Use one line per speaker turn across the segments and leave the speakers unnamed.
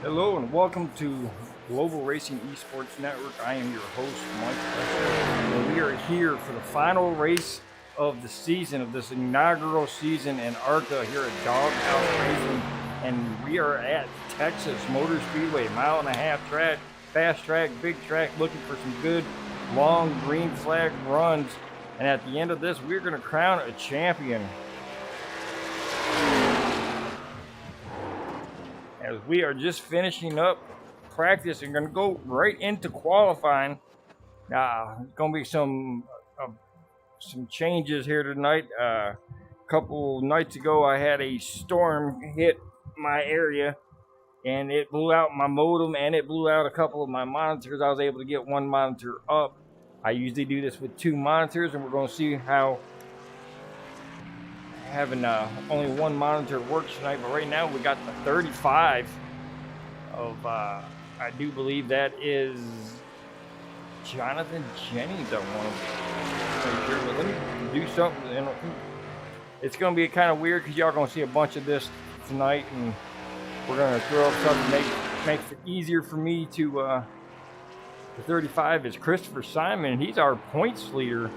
Hello and welcome to Global Racing Esports Network. I am your host, Mike Fletcher, and we are here for the final race of the season, of this inaugural season in ARCA here at Doghouse Racing. And we are at Texas Motor Speedway, mile-and-a-half track, fast track, big track, looking for some good long green flag runs. And at the end of this, we're going to crown a champion. As we are just finishing up practice and going to go right into qualifying. Going to be some changes here tonight. A couple nights ago, I had a storm hit my area, and it blew out my modem, and it blew out a couple of my monitors. I was able to get one monitor up. I usually do this with two monitors, and we're going to see how having only one monitor works tonight. But right now we got the 35 of I do believe that is Jonathan Jennings. I want to make sure, but let me do something. It's going to be kind of weird because y'all going to see a bunch of this tonight, and we're going to throw up something that makes it easier for me to the 35 is Christopher Simon, and he's our points leader.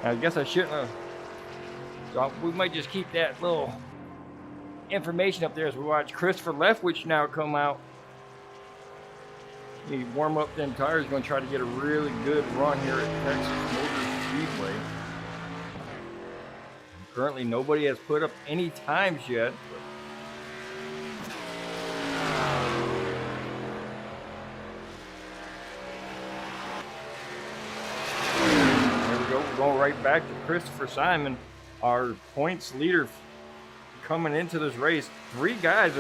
I guess I shouldn't have. So we might just keep that little information up there as we watch Christopher Leftwich now come out. He warm up them tires. Going to try to get a really good run here at Texas Motor Speedway. Currently, nobody has put up any times yet. There we go. We're going right back to Christopher Simon, our points leader coming into this race. Three guys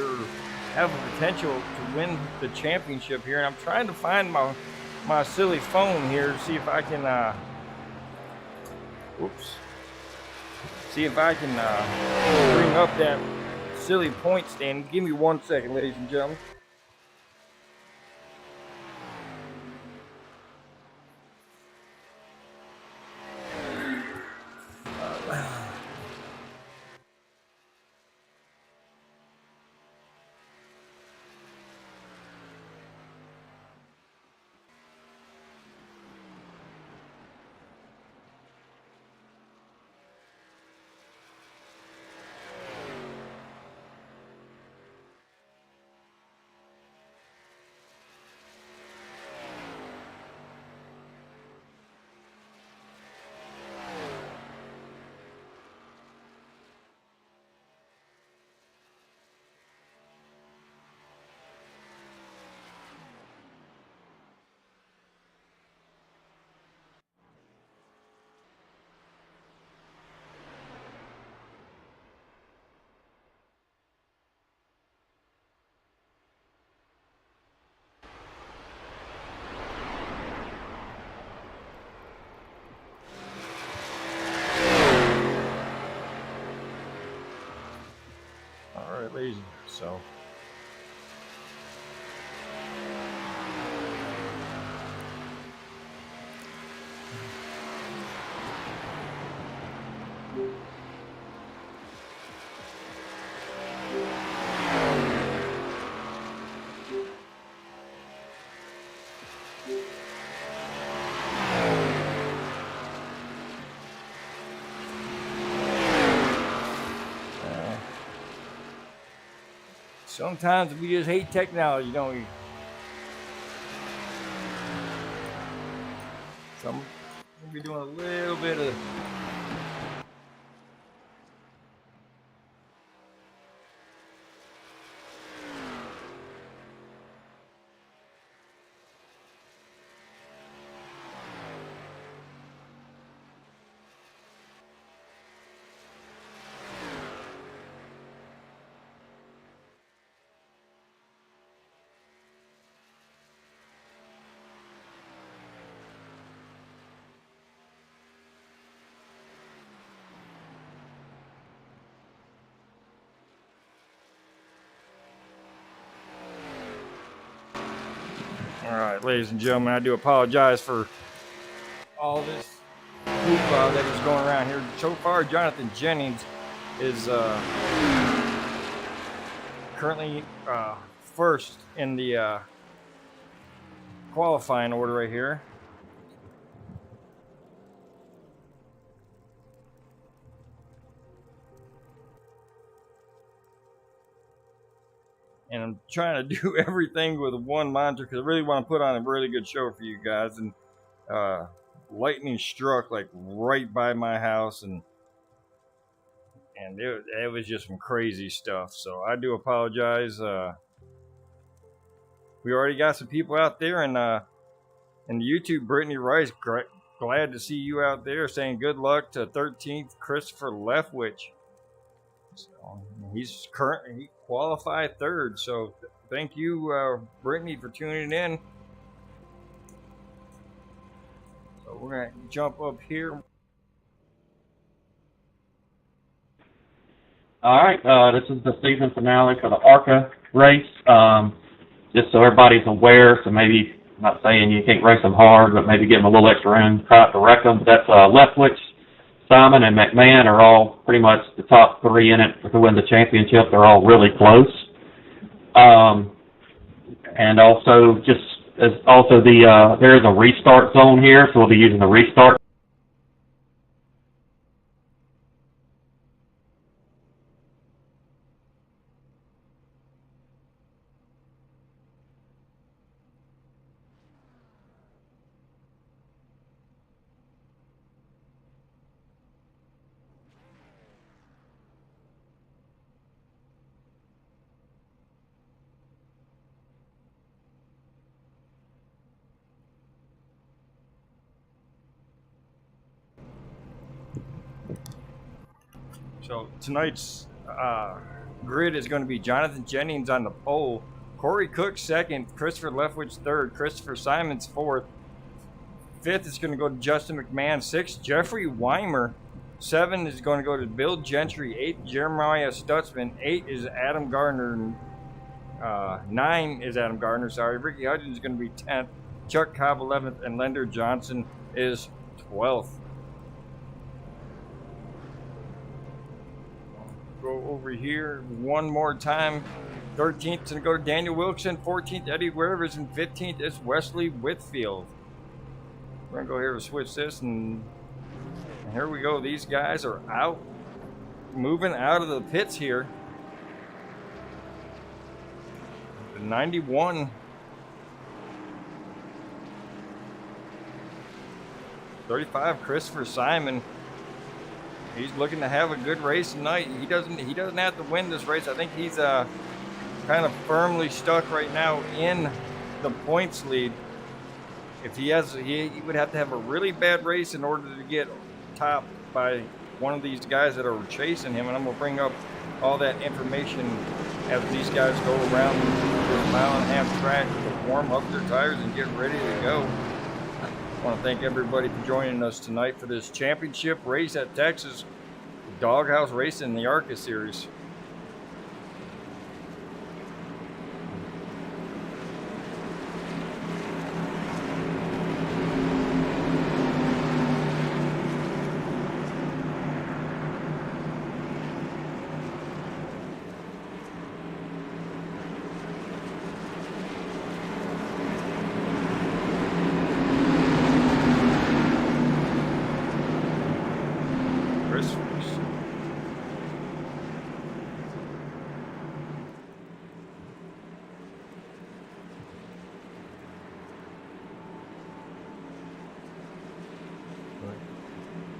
have the potential to win the championship here, and I'm trying to find my silly phone here to see if I can bring up that silly point stand. Give me 1 second, ladies and gentlemen. Ladies and gentlemen, sometimes we just hate technology, don't we? So I'm going to be doing a little bit of All right, ladies and gentlemen, I do apologize for all this hoopla that is going around here. So far, Jonathan Jennings is currently first in the qualifying order right here. And I'm trying to do everything with one monitor because I really want to put on a really good show for you guys. And lightning struck like right by my house, and it was just some crazy stuff. So I do apologize. We already got some people out there, and in YouTube, Brittany Rice, glad to see you out there, saying good luck to 13th Christopher Leftwich. So he's currently qualified third. So thank you, Brittany, for tuning in. So we're gonna jump up here.
All right, this is the season finale for the ARCA race. Just so everybody's aware, so maybe I'm not saying you can't race them hard, but maybe give them a little extra room to try to wreck them. But that's Leftwich, Simon, and McMahon are all pretty much the top three in it to win the championship. They're all really close. And also, there is a restart zone here, so we'll be using the restart.
So tonight's grid is going to be Jonathan Jennings on the pole, Corey Cook second, Christopher Leftwich third, Christopher Simons fourth. Fifth is going to go to Justin McMahon. Sixth, Jeffrey Weimer. 7 is going to go to Bill Gentry. 8, Jeremiah Stutzman. 8 is Adam Gardner. 9 is Adam Gardner. Sorry, Ricky Hudgens is going to be 10th. Chuck Cobb 11th, and Lender Johnson is 12th. Go over here one more time. 13th is going to go to Daniel Wilson. 14th, Eddie Rivers, and 15th is Wesley Whitfield. We're going to go here and switch this, and here we go. These guys are out, moving out of the pits here. The 91. 35, Christopher Simon. He's looking to have a good race tonight. He doesn't have to win this race. I think he's kind of firmly stuck right now in the points lead. If he would have to have a really bad race in order to get topped by one of these guys that are chasing him. And I'm gonna bring up all that information as these guys go around this mile-and-a-half track to warm up their tires and get ready to go. I want to thank everybody for joining us tonight for this championship race at Texas Doghouse Racing in the ARCA Series.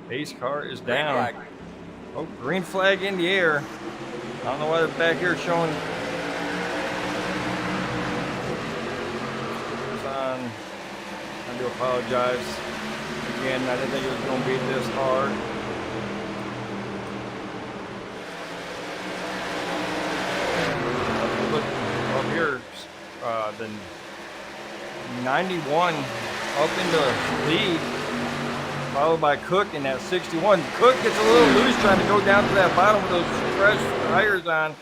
Pace car is down. Oh, green flag in the air. I don't know why they're back here showing. I do apologize. Again, I didn't think it was going to be this hard. Look up here, the 91 up in the lead, followed by Cook in that 61. Cook gets a little loose trying to go down to that bottom with those fresh tires on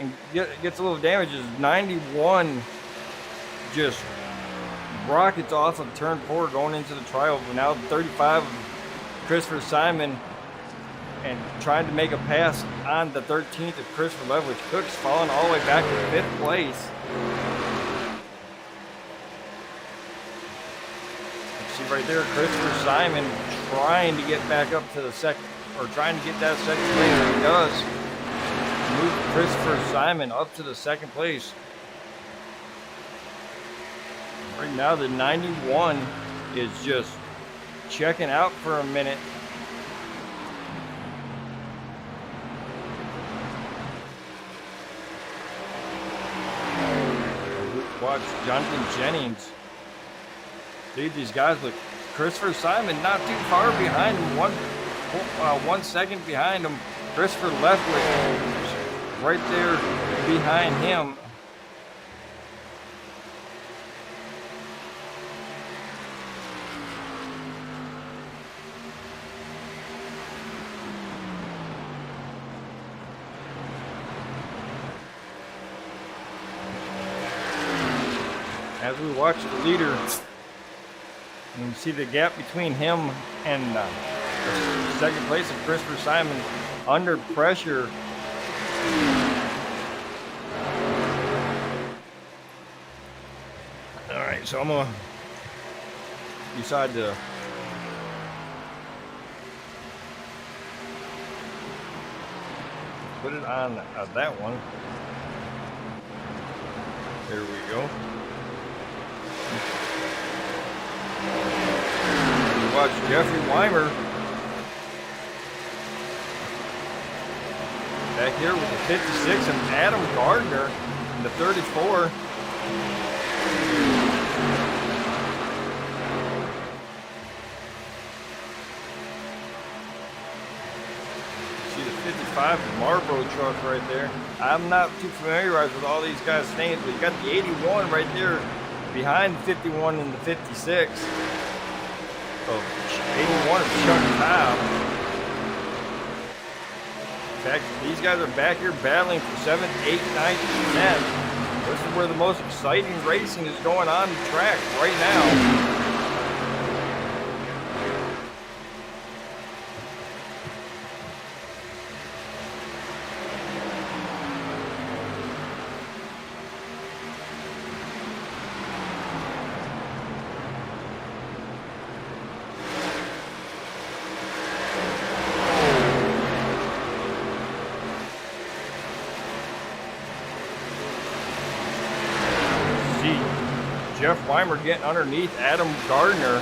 and gets a little damage. 91 just rockets off of turn 4 going into the trial. Now 35 Christopher Simon and trying to make a pass on the 13th of Christopher Leftwich. Cook's falling all the way back to 5th place. See right there, Christopher Simon trying to get back up to the second, or trying to get that second place. He does. Move Christopher Simon up to the second place. Right now, the 91 is just checking out for a minute. Watch Jonathan Jennings. See, these guys look. Christopher Simon not too far behind him, 1 second behind him. Christopher Lethwick right there behind him. As we watch the leader, you see the gap between him and second place of Christopher Simon under pressure. All right, so I'm gonna decide to put it on that one. There we go. Watch Jeffrey Weimer back here with the 56 and Adam Gardner in the 34. See the 55 Marlboro truck right there. I'm not too familiarized with all these guys' names, but you got the 81 right there behind the 51 and the 56. So 81 of Chuck Cobb. These guys are back here battling for 7th, 8th, 9th, and 10th. This is where the most exciting racing is going on the track right now. Jeff Weimer getting underneath Adam Gardner.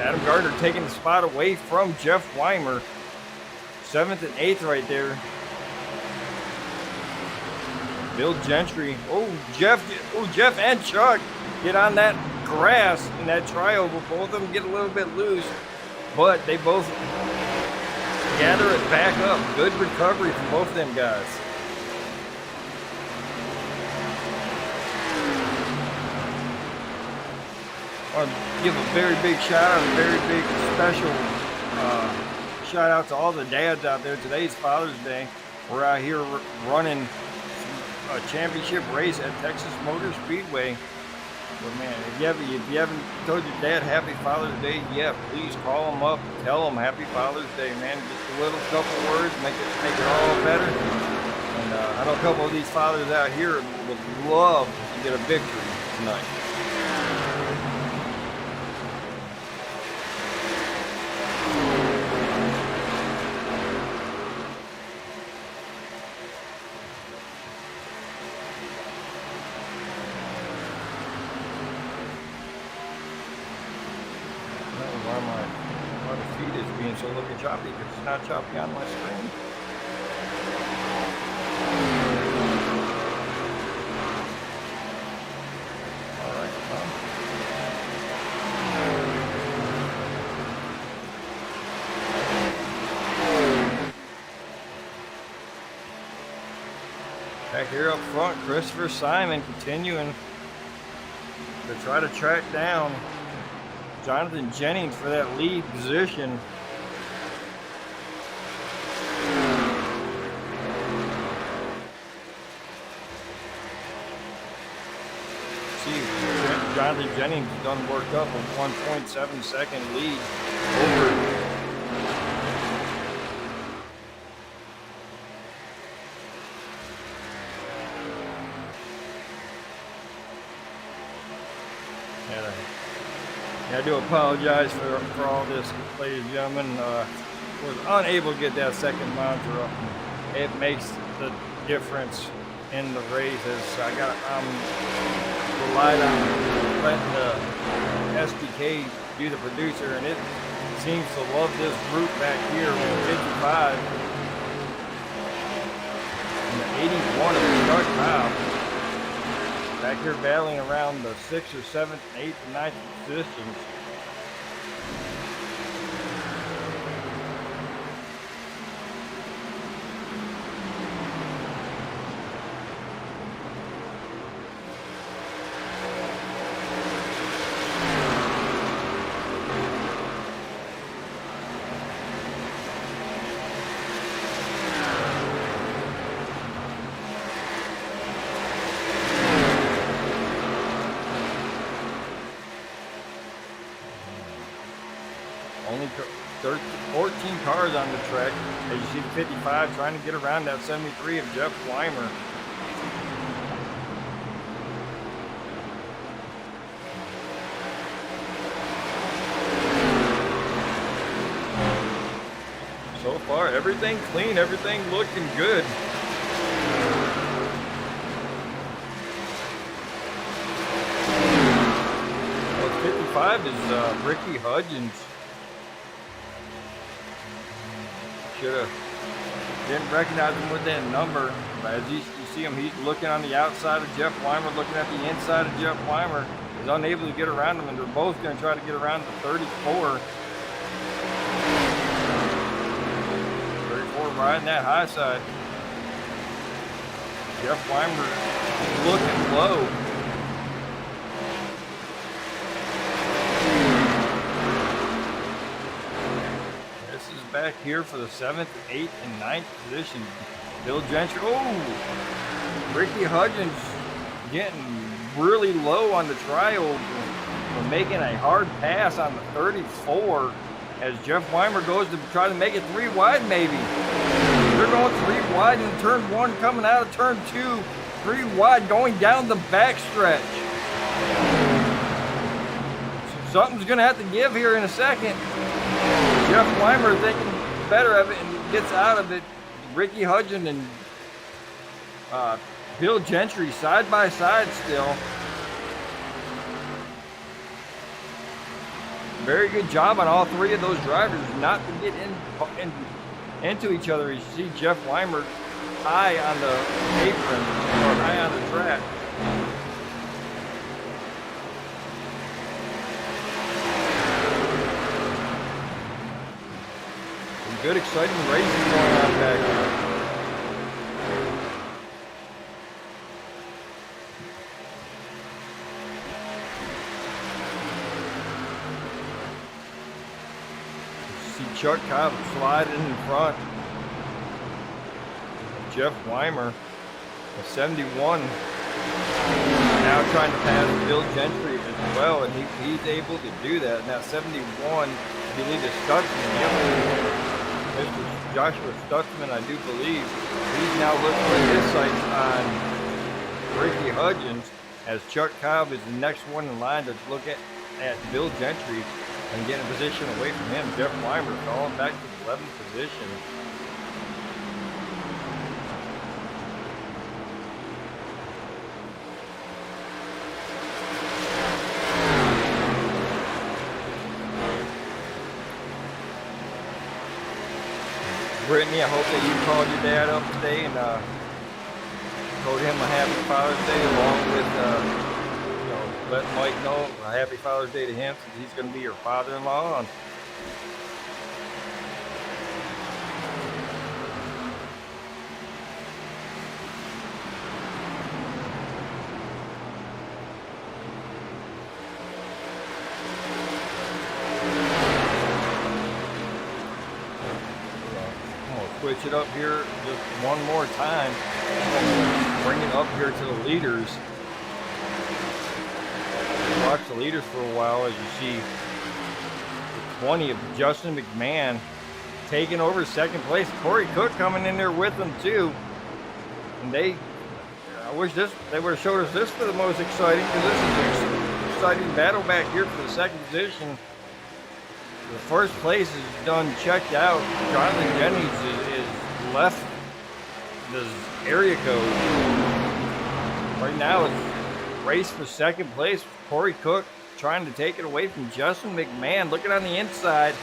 Adam Gardner taking the spot away from Jeff Weimer. 7th and 8th right there. Bill Gentry. Jeff and Chuck get on that grass in that trioval. Both of them get a little bit loose, but they both gather it back up. Good recovery from both of them guys. I want to give a very big shout out, a very big special shout out to all the dads out there. Today's Father's Day. We're out here running a championship race at Texas Motor Speedway. But man, if you haven't told your dad Happy Father's Day yet, please call him up, tell him Happy Father's Day, man. Just a little couple words, make it all better. And I know a couple of these fathers out here would love to get a victory tonight. Why the feed is being so looking choppy, because it's not choppy on my screen. All right, back here up front, Christopher Simon continuing to try to track down Jonathan Jennings for that lead position. See, Jonathan Jennings done worked up a 1.7 second lead over I do apologize for all this, ladies and gentlemen. Was unable to get that second monitor up. It makes the difference in the races. I'm relied on letting the SDK do the producer, and it seems to love this group back here with 55 and the 81 of the Chuck Cobb. Back here battling around the 6th or 7th, 8th, and 9th positions. Only 14 cars on the track. As you see the 55 trying to get around that 73 of Jeff Weimer. So far, everything clean, everything looking good. Well, 55 is Ricky Hudgens. Didn't recognize him with that number, but as you see him, he's looking on the outside of Jeff Weimer, looking at the inside of Jeff Weimer. He's unable to get around him, and they're both going to try to get around the 34. 34 riding that high side. Jeff Weimer looking low. Back here for the 7th, 8th, and 9th position. Bill Gentry. Oh, Ricky Hudgens getting really low on the trial, making a hard pass on the 34 as Jeff Weimer goes to try to make it 3 wide maybe. They're going 3 wide in turn 1, coming out of turn 2. 3 wide going down the backstretch. Something's going to have to give here in a second. Jeff Weimer thinking better of it and gets out of it. Ricky Hudgens and Bill Gentry side by side still. Very good job on all 3 of those drivers not to get into each other. You see Jeff Weimer high on the apron or high on the track. Good, exciting racing going on back here. See Chuck Cobb sliding in front. Jeff Weimer, a 71, now trying to pass Bill Gentry as well, and he's able to do that. And that 71, I believe, is Stutzman. Mr. Joshua Stutzman, I do believe, he's now looking at his sights on Ricky Hudgens, as Chuck Cobb is the next one in line to look at Bill Gentry and get a position away from him. Jeff Weimer falling back to the 11th position. Brittany, I hope that you called your dad up today and told him a happy Father's Day, along with let Mike know a happy Father's Day to him, since he's going to be your father-in-law. Switch it up here just one more time. Bring it up here to the leaders. Watch the leaders for a while as you see the 20 of Justin McMahon taking over second place. Corey Cook coming in there with them too. And I wish they would have showed us this for the most exciting, because this is exciting battle back here for the second position. The first place is done checked out. Jonathan Jennings is left the area code. Right now it's race for second place. Corey Cook trying to take it away from Justin McMahon. Looking on the inside.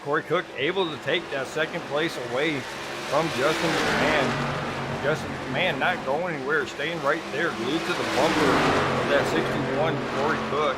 Corey Cook able to take that second place away from Justin McMahon. Justin McMahon not going anywhere, staying right there, glued to the bumper of that 61 Corey Cook.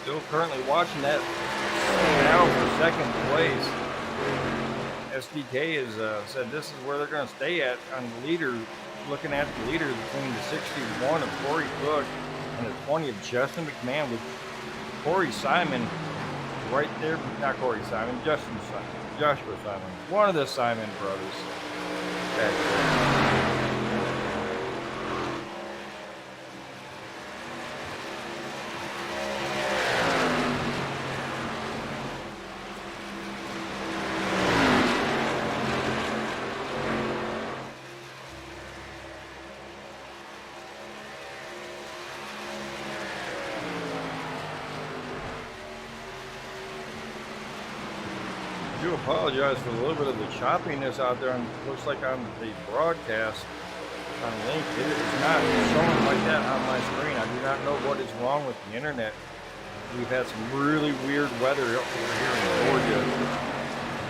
Still currently watching that now for second place. SDK has said this is where they're going to stay at on the leader, looking at the leader between the 61 of Corey Cook and the 20 of Justin McMahon, with Corey Simon right there. Not Corey Simon, Justin Simon, Joshua Simon, one of the Simon brothers back there. I do apologize for a little bit of the choppiness out there. Looks like on the broadcast on link, it is not showing like that on my screen. I do not know what is wrong with the internet. We've had some really weird weather up over here in Georgia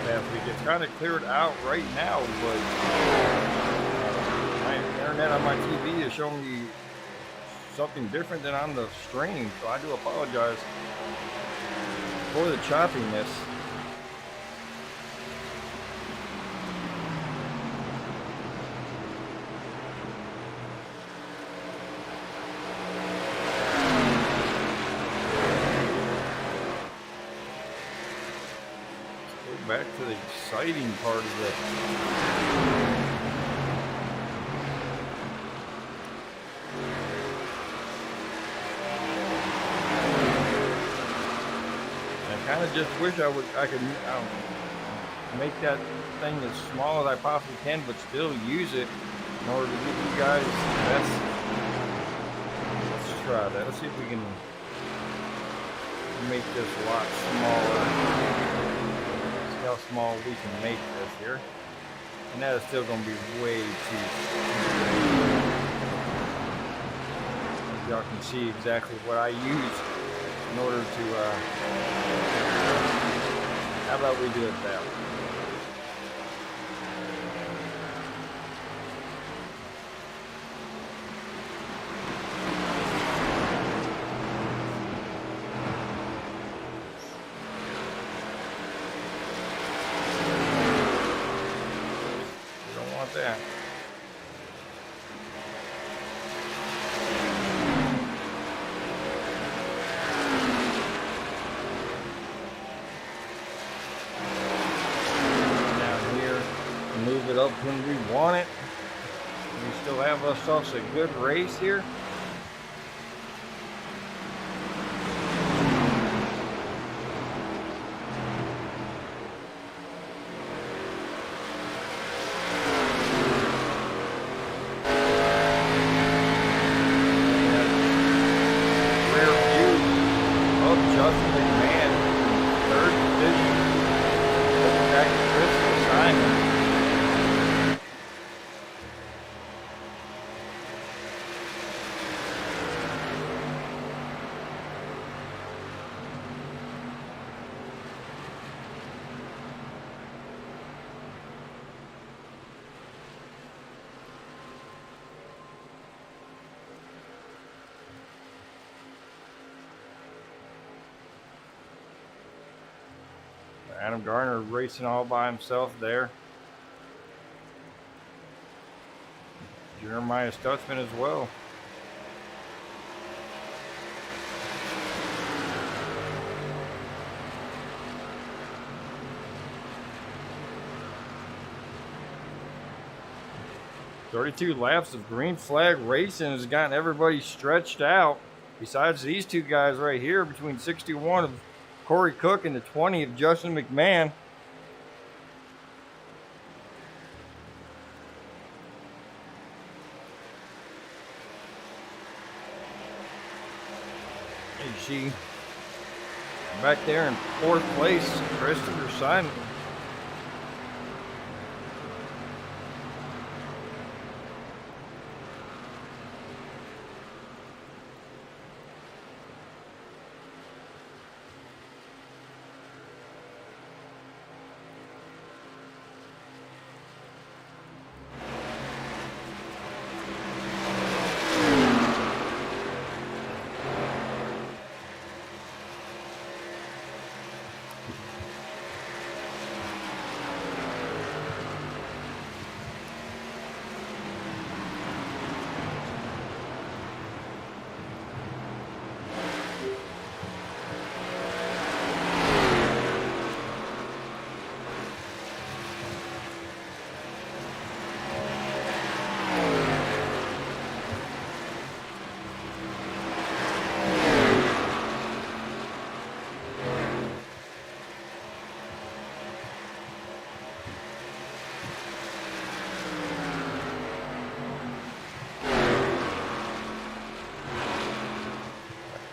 last week. It's kind of cleared out right now, but my internet on my TV is showing me something different than on the stream, so I do apologize for the choppiness. Back to the exciting part of this. I kind of just wish I could make that thing as small as I possibly can, but still use it in order to give you guys the best. Let's try that. Let's see if we can make this a lot smaller. How small we can make this here, and that is still going to be way too small. Y'all can see exactly what I use in order to how about we do it that way? That. Down here, move it up when we want it. We still have ourselves a good race here. Adam Garner racing all by himself there. Jeremiah Stutzman as well. "32 laps of green flag racing has gotten everybody stretched out. Besides these two guys right here, between 61 of Corey Cook and the 20 of Justin McMahon. You see back there in fourth place, Christopher Simon.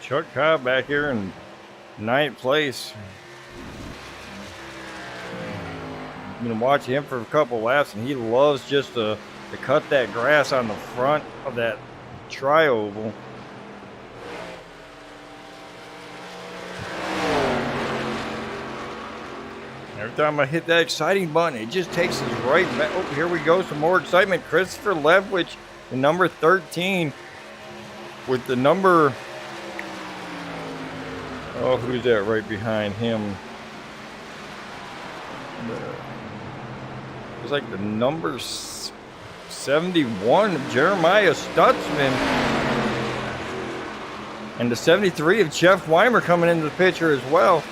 Chuck Cobb back here in ninth place. Been watching him for a couple laps, and he loves just to cut that grass on the front of that tri-oval. Every time I hit that exciting button, it just takes us right back. Oh, here we go, some more excitement. Christopher Levwich, the number 13, with the number... Oh, who's that right behind him? It's like the number 71 of Jeremiah Stutzman. And the 73 of Jeff Weimer coming into the picture as well.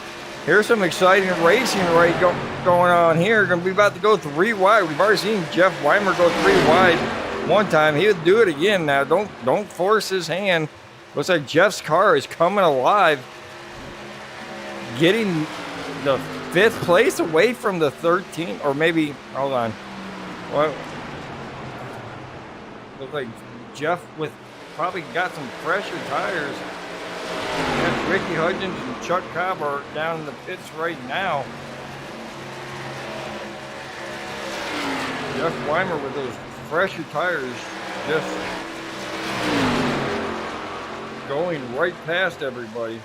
Here's some exciting racing going on here. Going to be about to go 3 wide. We've already seen Jeff Weimer go 3 wide one time. He'll do it again now. Don't force his hand. Looks like Jeff's car is coming alive. Getting the 5th place away from the 13, or maybe, hold on. Well, looks like Jeff with probably got some fresher tires. Yeah, Ricky Hudgens and Chuck Cobb are down in the pits right now. Jeff Weimer with those fresher tires just going right past everybody.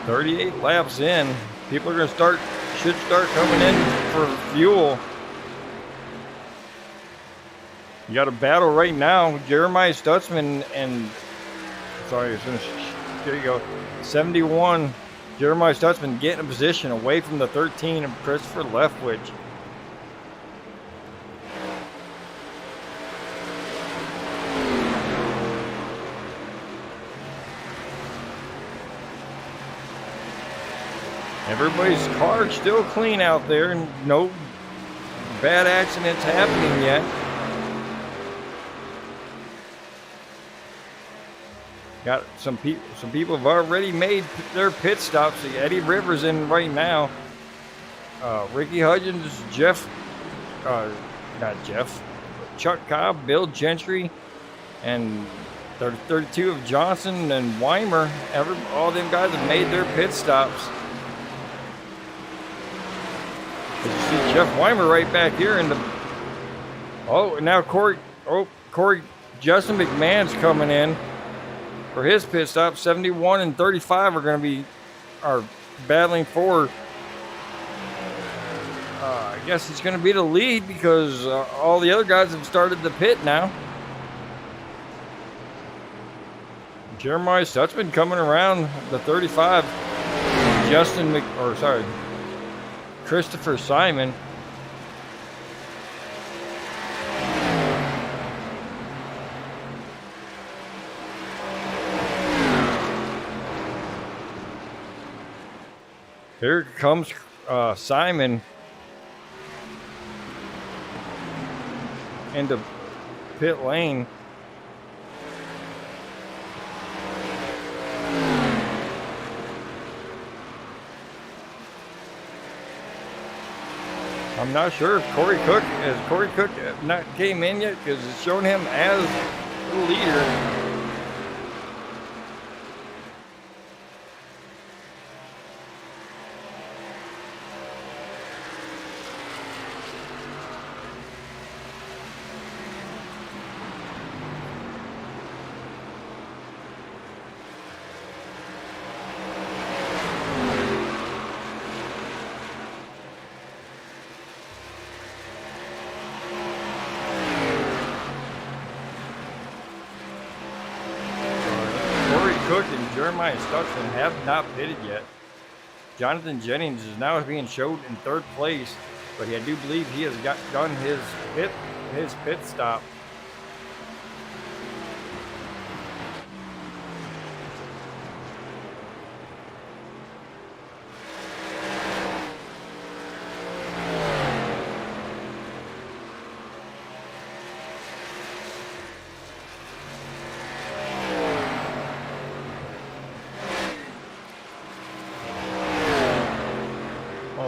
.38 laps in, people are gonna should start coming in for fuel. You got a battle right now. Jeremiah Stutzman and there you go. 71. Jeremiah Stutzman getting a position away from the 13 of Christopher Levwich. Everybody's car's still clean out there, and no bad accidents happening yet. Got some people have already made their pit stops. Eddie Rivers in right now. Ricky Hudgens, Chuck Cobb, Bill Gentry, and 32 of Johnson and Weimer. All them guys have made their pit stops. You see Jeff Weimer right back here in the... Oh, and now Corey Oh, Justin McMahon's coming in for his pit stop. 71 and 35 are going to be battling for. I guess he's going to be the lead because all the other guys have started the pit now. Jeremiah Stutzman coming around the 35. Christopher Simon. Here comes Simon into pit lane. I'm not sure if Corey Cook not came in yet because it's showing him as the leader. Cook and Jeremiah Stutzman have not pitted yet. Jonathan Jennings is now being showed in third place, but I do believe he has done his pit stop.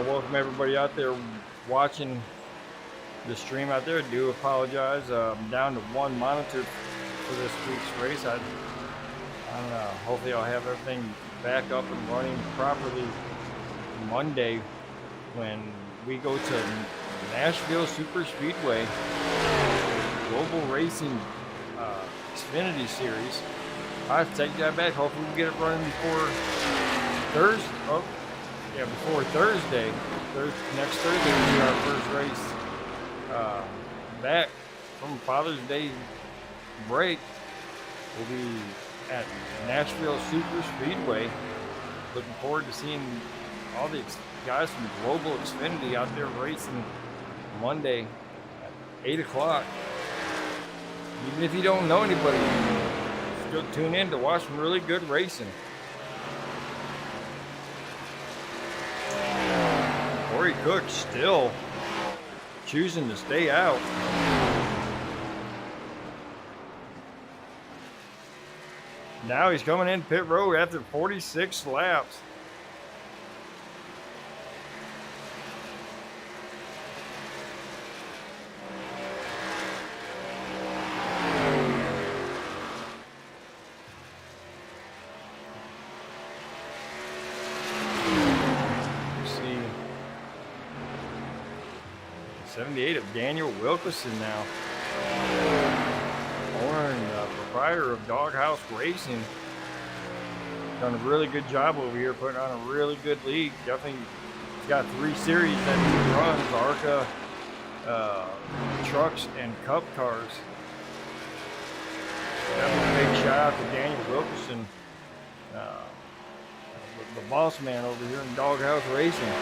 Welcome everybody out there watching the stream out there. I do apologize. I'm down to one monitor for this week's race. I don't know. Hopefully I'll have everything back up and running properly Monday when we go to Nashville Super Speedway Global Racing Xfinity Series. I have to take that back. Hopefully we'll get it running before Thursday. Before Thursday. Next Thursday will be our first race back from Father's Day break. We'll be at Nashville Super Speedway. Looking forward to seeing all the guys from Global Xfinity out there racing Monday at 8 o'clock. Even if you don't know anybody, still tune in to watch some really good racing. Corey Cook still choosing to stay out. Now he's coming in pit road after 46 laps. Let's see. 78 of Daniel Wilkerson now. Owner and proprietor of Doghouse Racing. Done a really good job over here, putting on a really good league. Definitely got 3 series that he runs, ARCA, trucks, and cup cars. Definitely a big shout out to Daniel Wilkerson, the boss man over here in Doghouse Racing.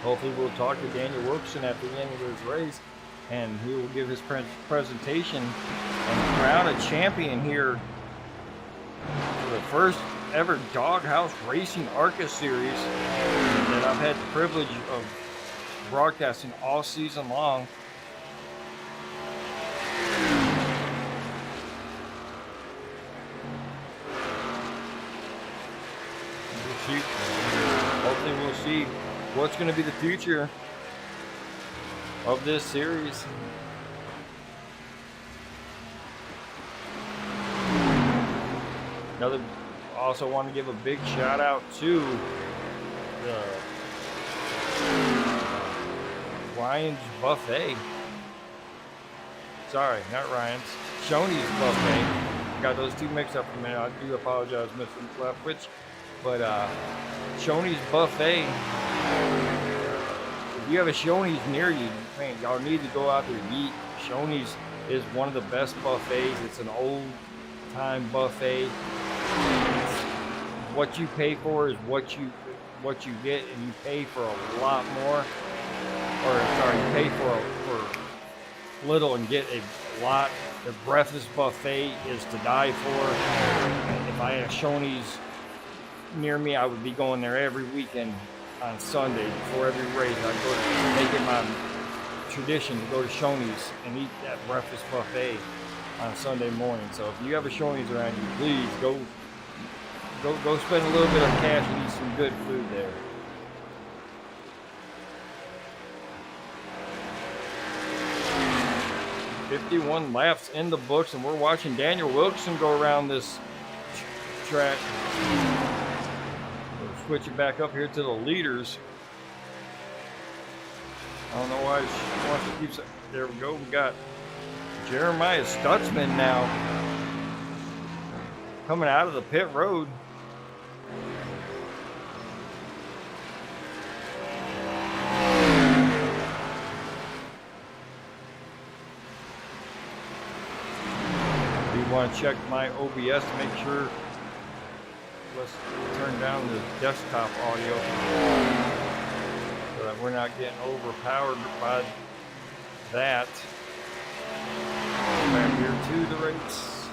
Hopefully we'll talk to Daniel Wilkerson at the end of this race, and he will give his presentation and crown a champion here for the first ever Doghouse Racing ARCA series that I've had the privilege of broadcasting all season long. Hopefully we'll see what's going to be the future of this series. Another also want to give a big shout out to the Ryan's Buffet. Sorry, not Ryan's. Shoney's Buffet. Got those two mixed up for a minute. I do apologize, Mr. Leftwich. But Shoney's Buffet. If you have a Shoney's near you, man, y'all need to go out there and eat. Shoney's is one of the best buffets. It's an old time buffet. What you pay for is what you get, and you pay for a lot more. Or sorry, you pay for little and get a lot. The breakfast buffet is to die for. If I had a Shoney's near me, I would be going there every weekend on Sunday before every race. I'd go to make it my tradition to go to Shoney's and eat that breakfast buffet on Sunday morning. So if you have a Shoney's around you, please go spend a little bit of cash and eat some good food there. $51 laps in the books, and we're watching Daniel Wilkerson go around this track. We'll switch it back up here to the leaders. I don't know why she wants to keep. There we go. We got Jeremiah Stutzman now coming out of the pit road. Want to check my OBS to make sure. Let's turn down the desktop audio so that we're not getting overpowered by that. Back here to the race.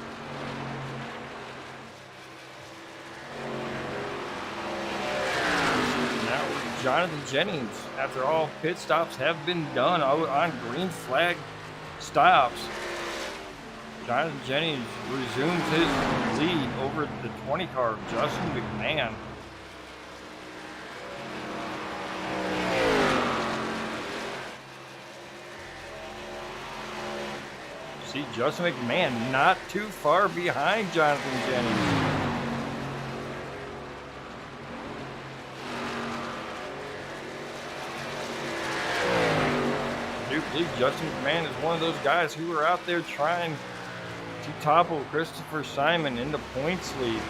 Now Jonathan Jennings, after all pit stops have been done on green flag stops, Jonathan Jennings resumes his lead over the 20 car of Justin McMahon. See Justin McMahon not too far behind Jonathan Jennings. I do believe Justin McMahon is one of those guys who are out there trying to topple Christopher Simon in the points lead.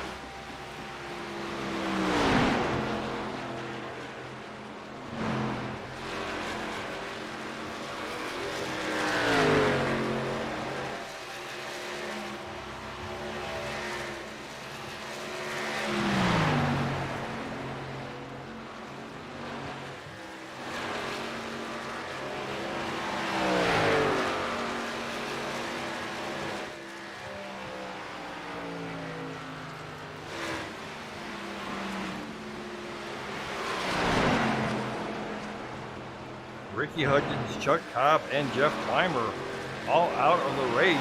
Ricky Hudgens, Chuck Cobb, and Jeff Clymer all out of the race.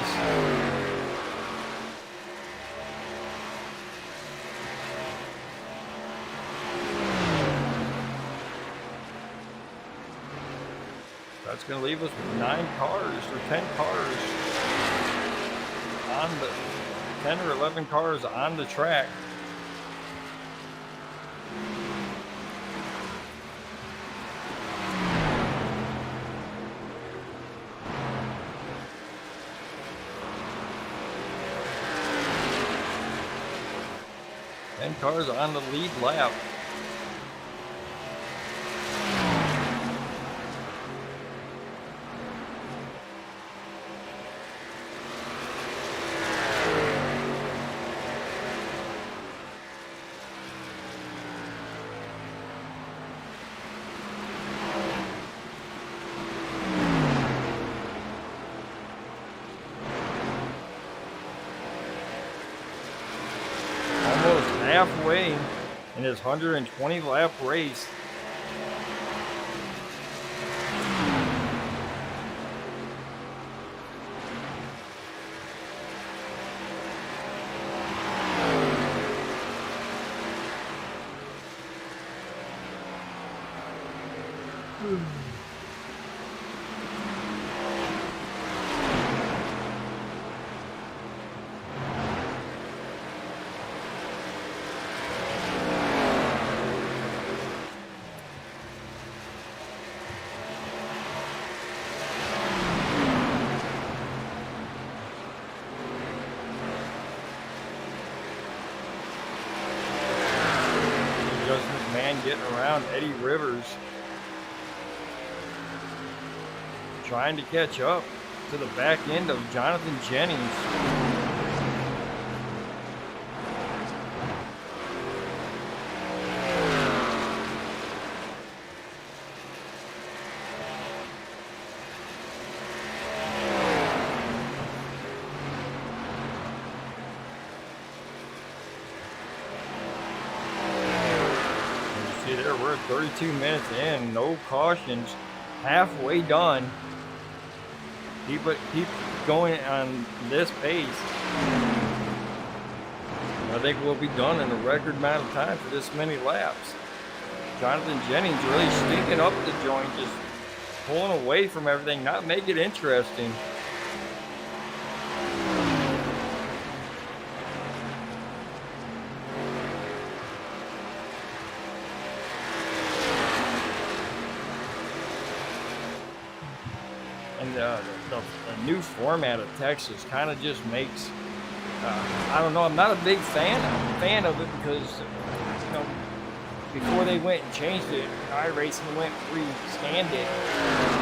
That's going to leave us with 9 cars or 10 cars on the 10 or 11 cars on the track. Cars on the lead lap. Halfway in his 120 lap race. getting around Eddie Rivers, trying to catch up to the back end of Jonathan Jennings. There we're 32 minutes in, no cautions, halfway done. Keep going on this pace. I think we'll be done in a record amount of time for this many laps. Jonathan Jennings really stinking up the joint, just pulling away from everything, not making it interesting. And the new format of Texas kind of just makes, I don't know, I'm not a big fan of it because, you know, before they went and changed it, iRacing went scanned it.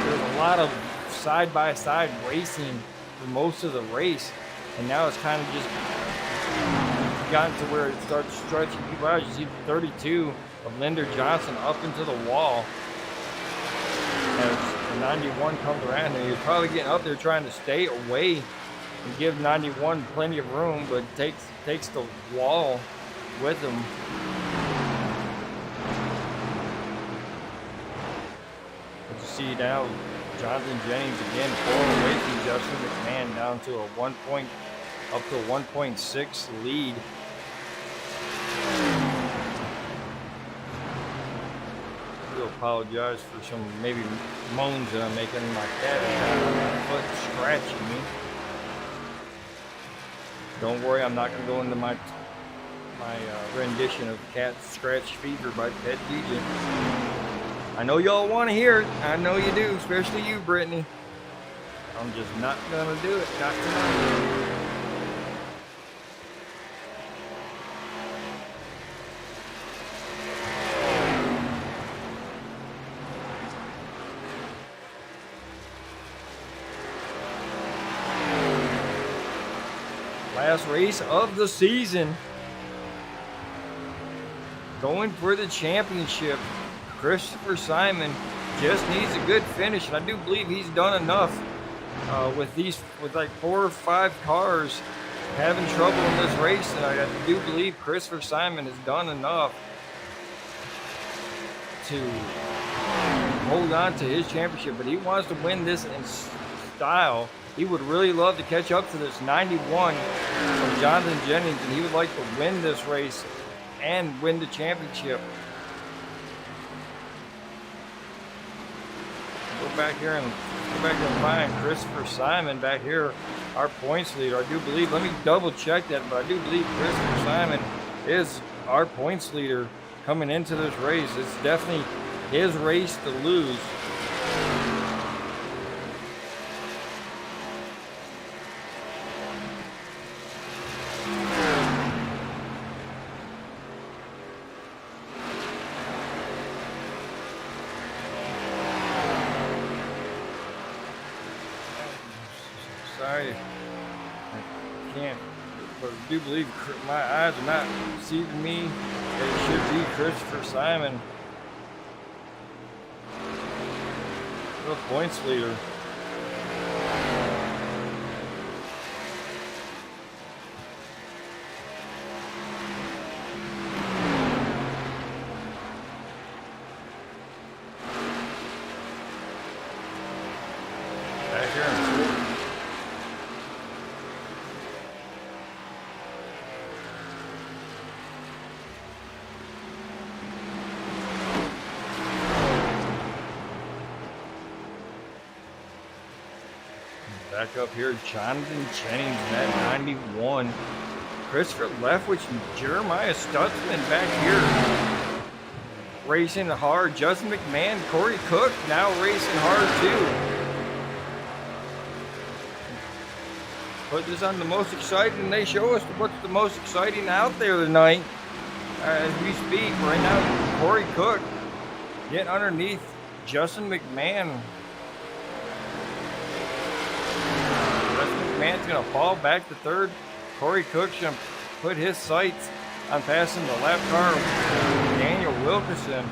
There's a lot of side-by-side racing for most of the race, and now it's kind of just gotten to where it starts stretching people out. You see the 32 of Linder Johnson up into the wall. As the 91 comes around, and he's probably getting up there trying to stay away and give 91 plenty of room, but takes the wall with him. But you see now, Jonathan Jennings again pulling away from Justin McMahon down to up to a 1.6 lead. Apologize for some maybe moans that I'm making. My cat is foot scratching me. Don't worry, I'm not going to go into my rendition of Cat Scratch Fever by Pet DJ. I know y'all want to hear it. I know you do, especially you, Brittany. I'm just not going to do it. Not tonight. Last race of the season. Going for the championship. Christopher Simon just needs a good finish, and I do believe he's done enough with like 4 or 5 cars having trouble in this race, and I do believe Christopher Simon has done enough to hold on to his championship, but he wants to win this in style. He would really love to catch up to this 91 from Jonathan Jennings, and he would like to win this race and win the championship. Go back here and find Christopher Simon back here, our points leader. I do believe, let me double check that, but I do believe Christopher Simon is our points leader coming into this race. It's definitely his race to lose. Sorry, I can't, but I do believe my eyes are not deceiving me. It should be Christopher Simon, the points leader. Back here in fourth. Back up here, Jonathan Jennings at 91. Christopher Leftwich and Jeremiah Stutzman back here racing hard. Justin McMahon, Corey Cook now racing hard too. Put this on the most exciting, and they show us what's the most exciting out there tonight. As we speak right now, Corey Cook getting underneath Justin McMahon. Justin McMahon's going to fall back to third. Corey Cook's going to put his sights on passing the lap car of Daniel Wilkerson.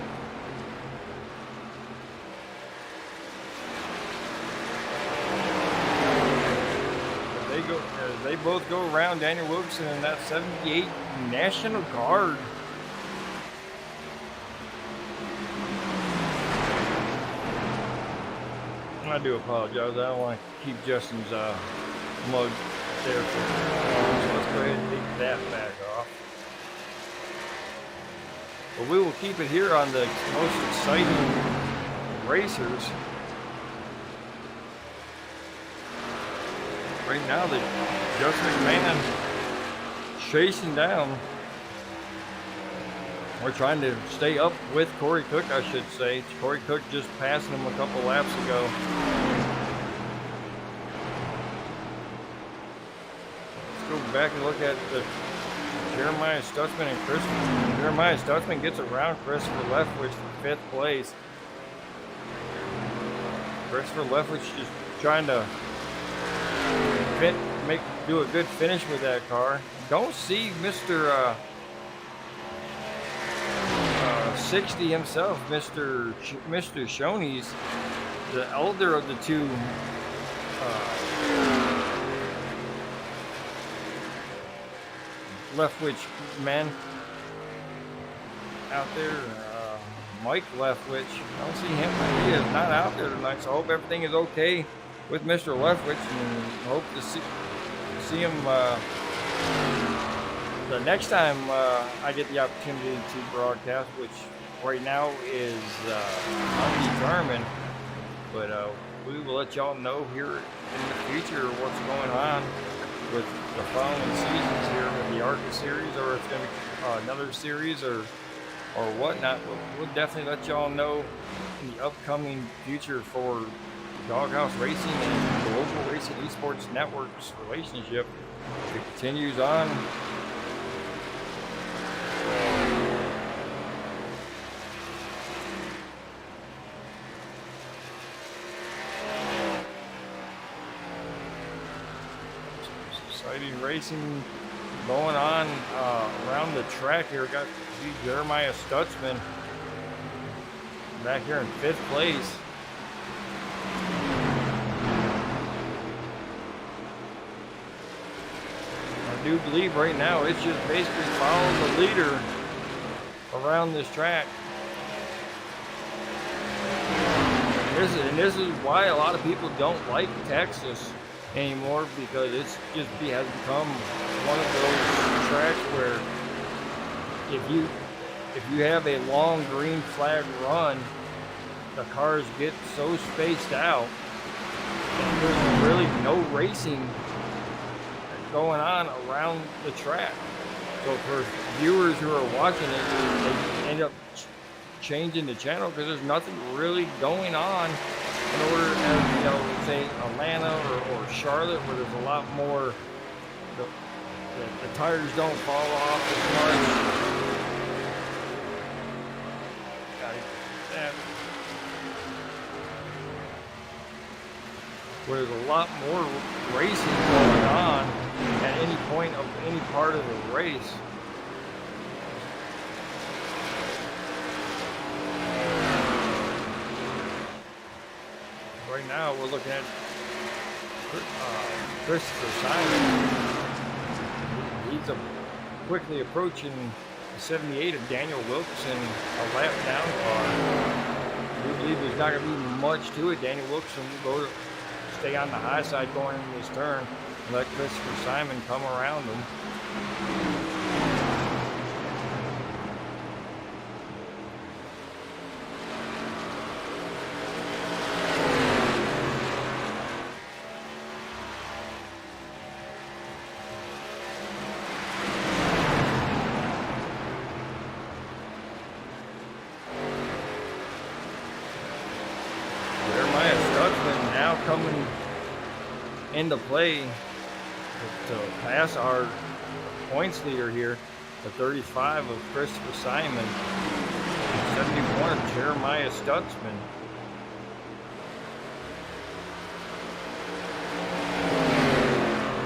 They both go around Daniel Wilkerson in that 78 National Guard. I do apologize. I don't want to keep Justin's mug there for long, so let's go ahead and take that back off. But we will keep it here on the most exciting racers. Right now, the Justin McMahon chasing down. We're trying to stay up with Corey Cook, I should say. Corey Cook just passing him a couple laps ago. Let's go back and look at the Jeremiah Stutzman and Christopher. Jeremiah Stutzman gets around Christopher Leftwich for 5th place. Christopher Leftwich just trying to do a good finish with that car. Don't see Mr. 60 himself, Mr. Shoney's, the elder of the two Leftwich men out there. Mike Leftwich, I don't see him. He is not out there tonight, so I hope everything is okay with Mr. Leftwich, and hope to see him the next time I get the opportunity to broadcast, which right now is undetermined. But we will let y'all know here in the future what's going on with the following seasons here with the ARCA series, or it's going to be another series or whatnot. We'll definitely let y'all know in the upcoming future for Doghouse Racing and Global Racing Esports Network's relationship. If it continues on, exciting racing going on around the track here. Got Jeremiah Stutzman back here in 5th place. I do believe right now it's just basically follow the leader around this track. And this is why a lot of people don't like Texas anymore, because it's just has become one of those tracks where if you have a long green flag run, the cars get so spaced out and there's really no racing going on around the track. So for viewers who are watching it, they end up changing the channel because there's nothing really going on in order, as you know, say Atlanta or Charlotte, where there's a lot more, the tires don't fall off as much. Where there's a lot more racing going on at any point of any part of the race. Right now we're looking at Christopher Simon. He's quickly approaching the 78 of Daniel Wilkerson, a lap down car. We believe there's not going to be much to it. Daniel Wilkerson will go to stay on the high side going into this turn and let Christopher Simon come around him. Coming into play to pass our points leader here. the 35 of Christopher Simon, 71 of Jeremiah Stutzman.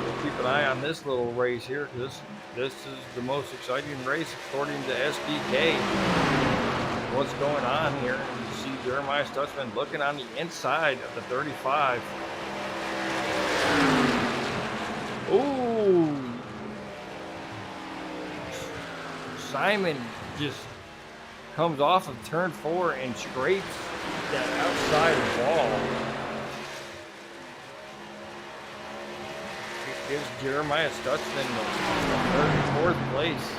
We'll keep an eye on this little race here, because this is the most exciting race according to SDK. What's going on here? And you see Jeremiah Stutzman looking on the inside of the 35. Ooh! Simon just comes off of turn 4 and scrapes that outside wall. It gives Jeremiah Stutzman the 34th place.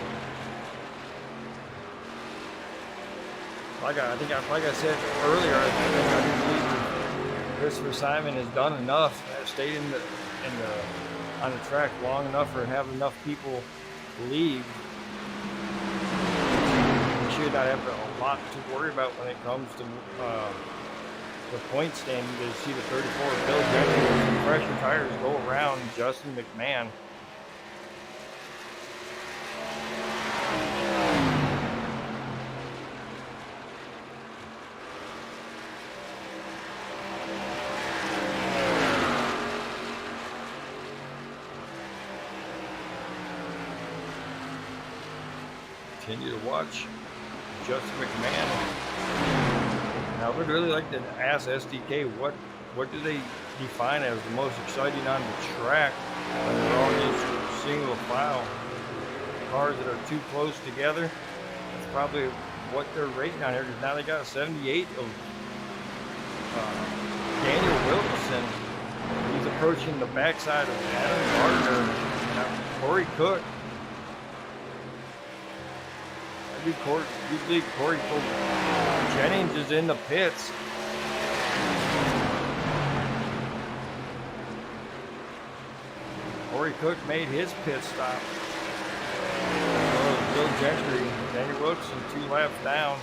Like I said earlier, I believe Christopher Simon has done enough, has stayed on the track long enough or have enough people leave. We should not have a lot to worry about when it comes to the point standing. To see the 34 Bill Jennings with some fresher tires go around Justin McMahon. Continue to watch Justin McMahon. Now, I would really like to ask SDK what do they define as the most exciting on the track when they're all these single file cars that are too close together. That's probably what they're rating on here, because now they got a 78 of Daniel Wilson. He's approaching the backside of Adam Gardner. Now, Corey Cook. You believe Corey Jennings is in the pits. Corey Cook made his pit stop. Bill Gentry, Daniel Wilson, 2 laps down.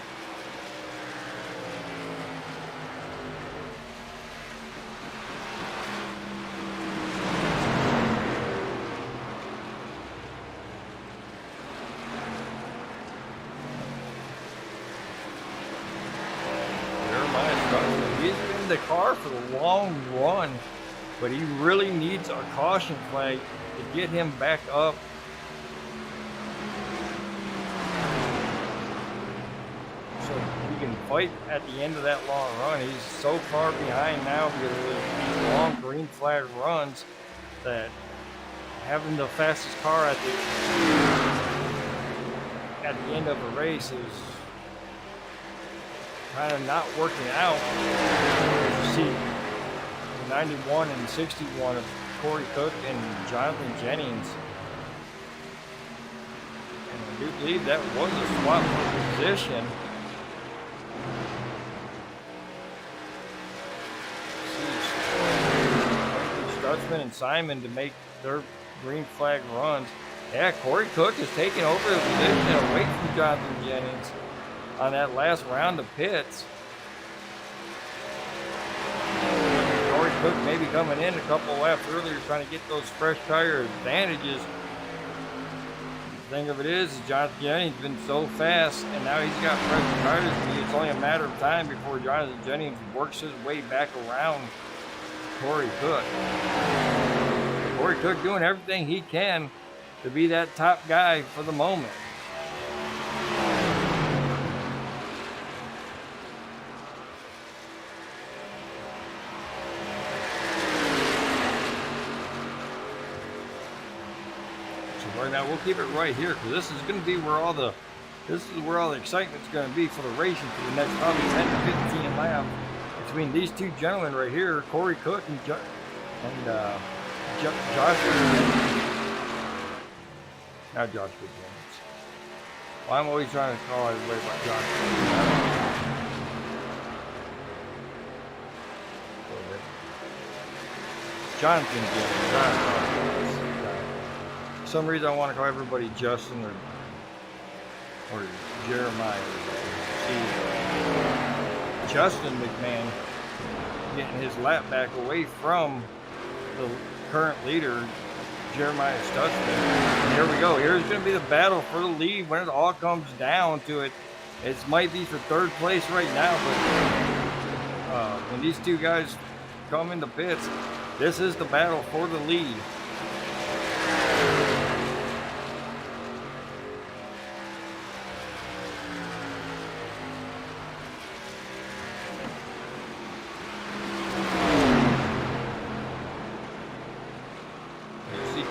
He's been in the car for the long run, but he really needs a caution flag to get him back up. So he can fight at the end of that long run. He's so far behind now because of these long green flag runs that having the fastest car at the end of a race is kind of not working out. You see 91 and 61 of Corey Cook and Jonathan Jennings. And I do believe that was a swap position. Stutzman and Simon to make their green flag runs. Yeah, Corey Cook is taking over the position away from Jonathan Jennings on that last round of pits. Corey Cook maybe coming in a couple laps earlier trying to get those fresh tire advantages. The thing of it is Jonathan Jennings has been so fast, and now he's got fresh tires. It's only a matter of time before Jonathan Jennings works his way back around Corey Cook. Corey Cook doing everything he can to be that top guy for the moment. Right now, we'll keep it right here because this is going to be where all the excitement's going to be for the racing for the next probably 10 to 15 laps between these two gentlemen right here, Corey Cook and Joshua. Not Joshua Jennings. Well, I'm always trying to call everybody about Joshua. Jonathan Jennings. For some reason I want to call everybody Justin or Jeremiah. See, Justin McMahon getting his lap back away from the current leader, Jeremiah Stutzman. And here we go. Here's going to be the battle for the lead when it all comes down to it. It might be for third place right now, but when these two guys come into pits, this is the battle for the lead.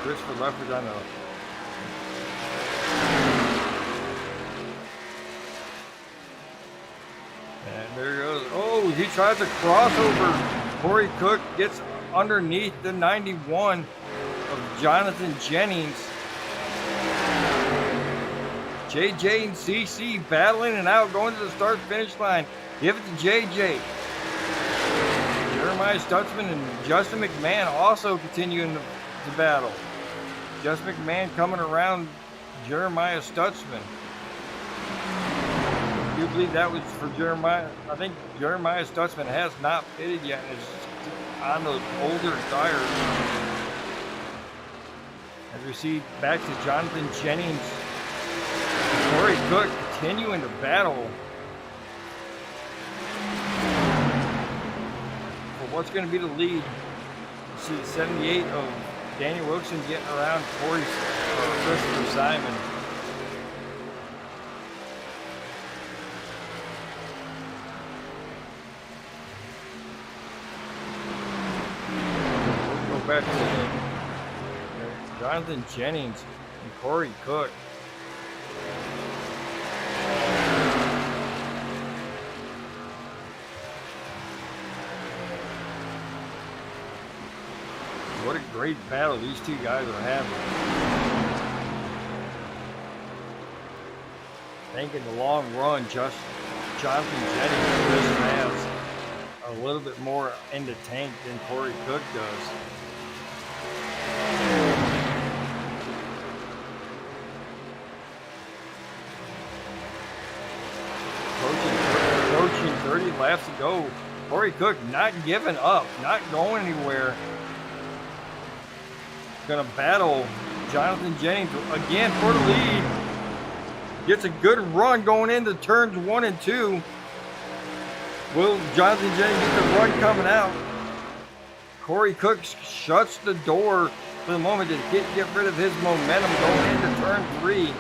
Christopher Leffert on the and there he goes. Oh, he tries a crossover. Corey Cook gets underneath the 91 of Jonathan Jennings. JJ and CC battling it out, going to the start-finish line. Give it to JJ. Jeremiah Stutzman and Justin McMahon also continuing the battle. Justin McMahon coming around Jeremiah Stutzman. I do believe that was for Jeremiah. I think Jeremiah Stutzman has not pitted yet and is on those older tires. As we see back to Jonathan Jennings and Corey Cook continuing to battle for what's going to be the lead. You see 78 of Daniel Wilson getting around Christopher Simon. We'll go back to Jonathan Jennings and Corey Cook. What a great battle these two guys are having. I think in the long run, just Jonathan Jennings just has a little bit more in the tank than Corey Cook does. Approaching 30 laps to go. Corey Cook not giving up, not going anywhere. Going to battle Jonathan Jennings again for the lead. Gets a good run going into turns 1 and 2. Will Jonathan Jennings get the run coming out? Corey Cook shuts the door for the moment to get rid of his momentum going into turn 3.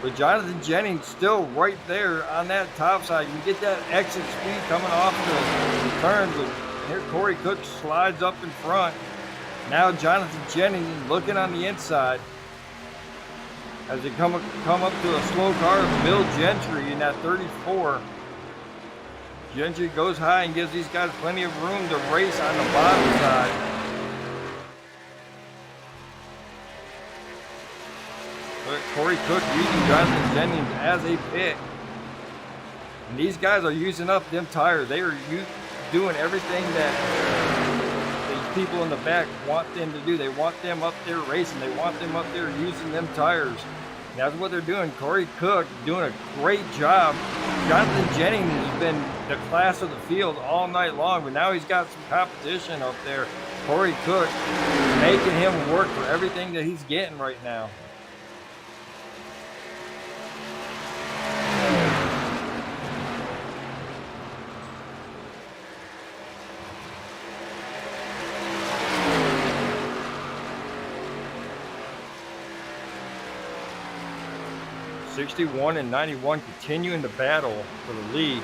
But Jonathan Jennings still right there on that top side. You get that exit speed coming off the turns. But here Corey Cook slides up in front. Now Jonathan Jennings looking on the inside as they come up to a slow car of Bill Gentry in that 34. Gentry goes high and gives these guys plenty of room to race on the bottom side. But Corey Cook using Jonathan Jennings as a pit. And these guys are using up them tires. They are doing everything that people in the back want them to do. They want them up there racing. They want them up there using them tires. And that's what they're doing. Corey Cook doing a great job. Jonathan Jennings has been the class of the field all night long, but now he's got some competition up there. Corey Cook making him work for everything that he's getting right now. '61 and '91 continuing the battle for the lead.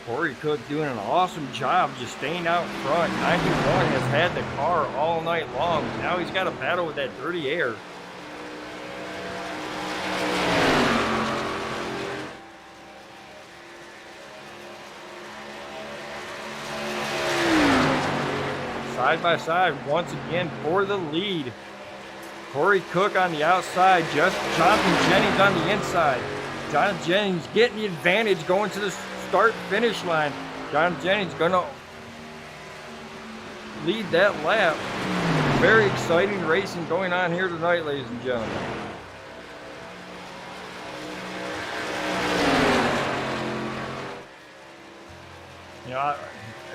Corey Cook doing an awesome job just staying out front. 91 has had the car all night long. Now he's got to battle with that dirty air. Side by side once again for the lead. Corey Cook on the outside, just Jonathan Jennings on the inside. Jonathan Jennings getting the advantage going to the start-finish line. Jonathan Jennings gonna lead that lap. Very exciting racing going on here tonight, ladies and gentlemen. You know,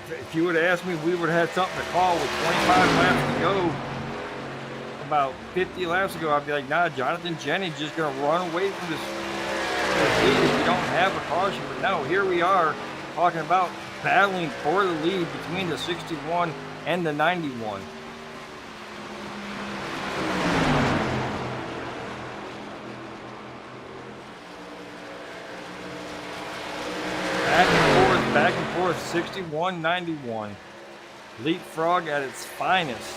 if you would have asked me, we would have had something to call with 25 laps to go. About 50 laps ago, I'd be like, nah, Jonathan Jennings just going to run away from this lead if we don't have a caution. But no, here we are talking about battling for the lead between the 61 and the 91. Back and forth, 61-91. Leapfrog at its finest.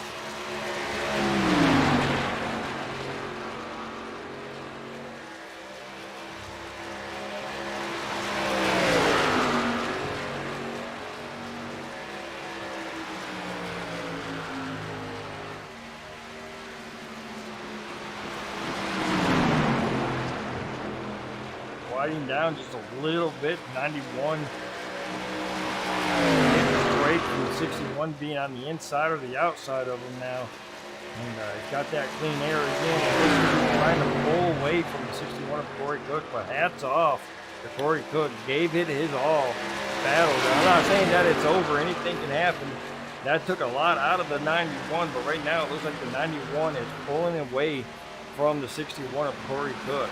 Winding down just a little bit, 91. Break from the 61 being on the inside or the outside of him now. And he's got that clean air again. He's trying to pull away from the 61 of Corey Cook, but hats off to Corey Cook. Gave it his all. Battled. I'm not saying that it's over. Anything can happen. That took a lot out of the 91, but right now it looks like the 91 is pulling away from the 61 of Corey Cook.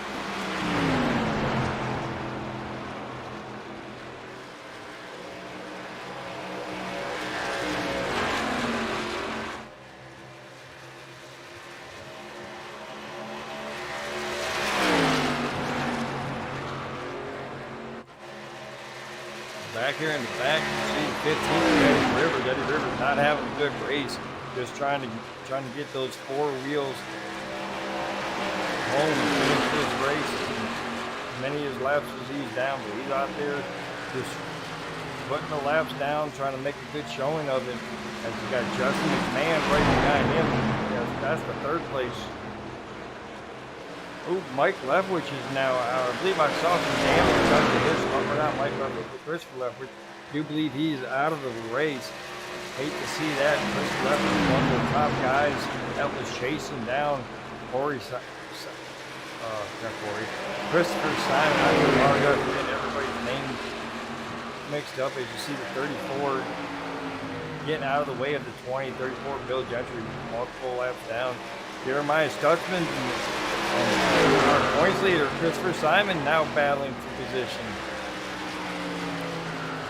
Back here in the back, you see 15th Eddie Rivers. Eddie Rivers not having a good race, just trying to get those four wheels home and finish this race. As many of his laps as he's down, but he's out there just putting the laps down, trying to make a good showing of it. As you got Justin McMahon right behind him. That's the third place. Oh, Mike Leftwich is now out. I believe I saw some damage done to his bumper. Not Mike Leftwich, but Christopher Leftwich. I do believe he's out of the race. Hate to see that. Christopher Leftwich, one of the top guys that was chasing down Christopher Simon. I know I'm going to get everybody's name mixed up as you see the 34 getting out of the way of the 20. 34 Bill Gentry, multiple laps down. Jeremiah Stutzman and our points leader, Christopher Simon, now battling for position.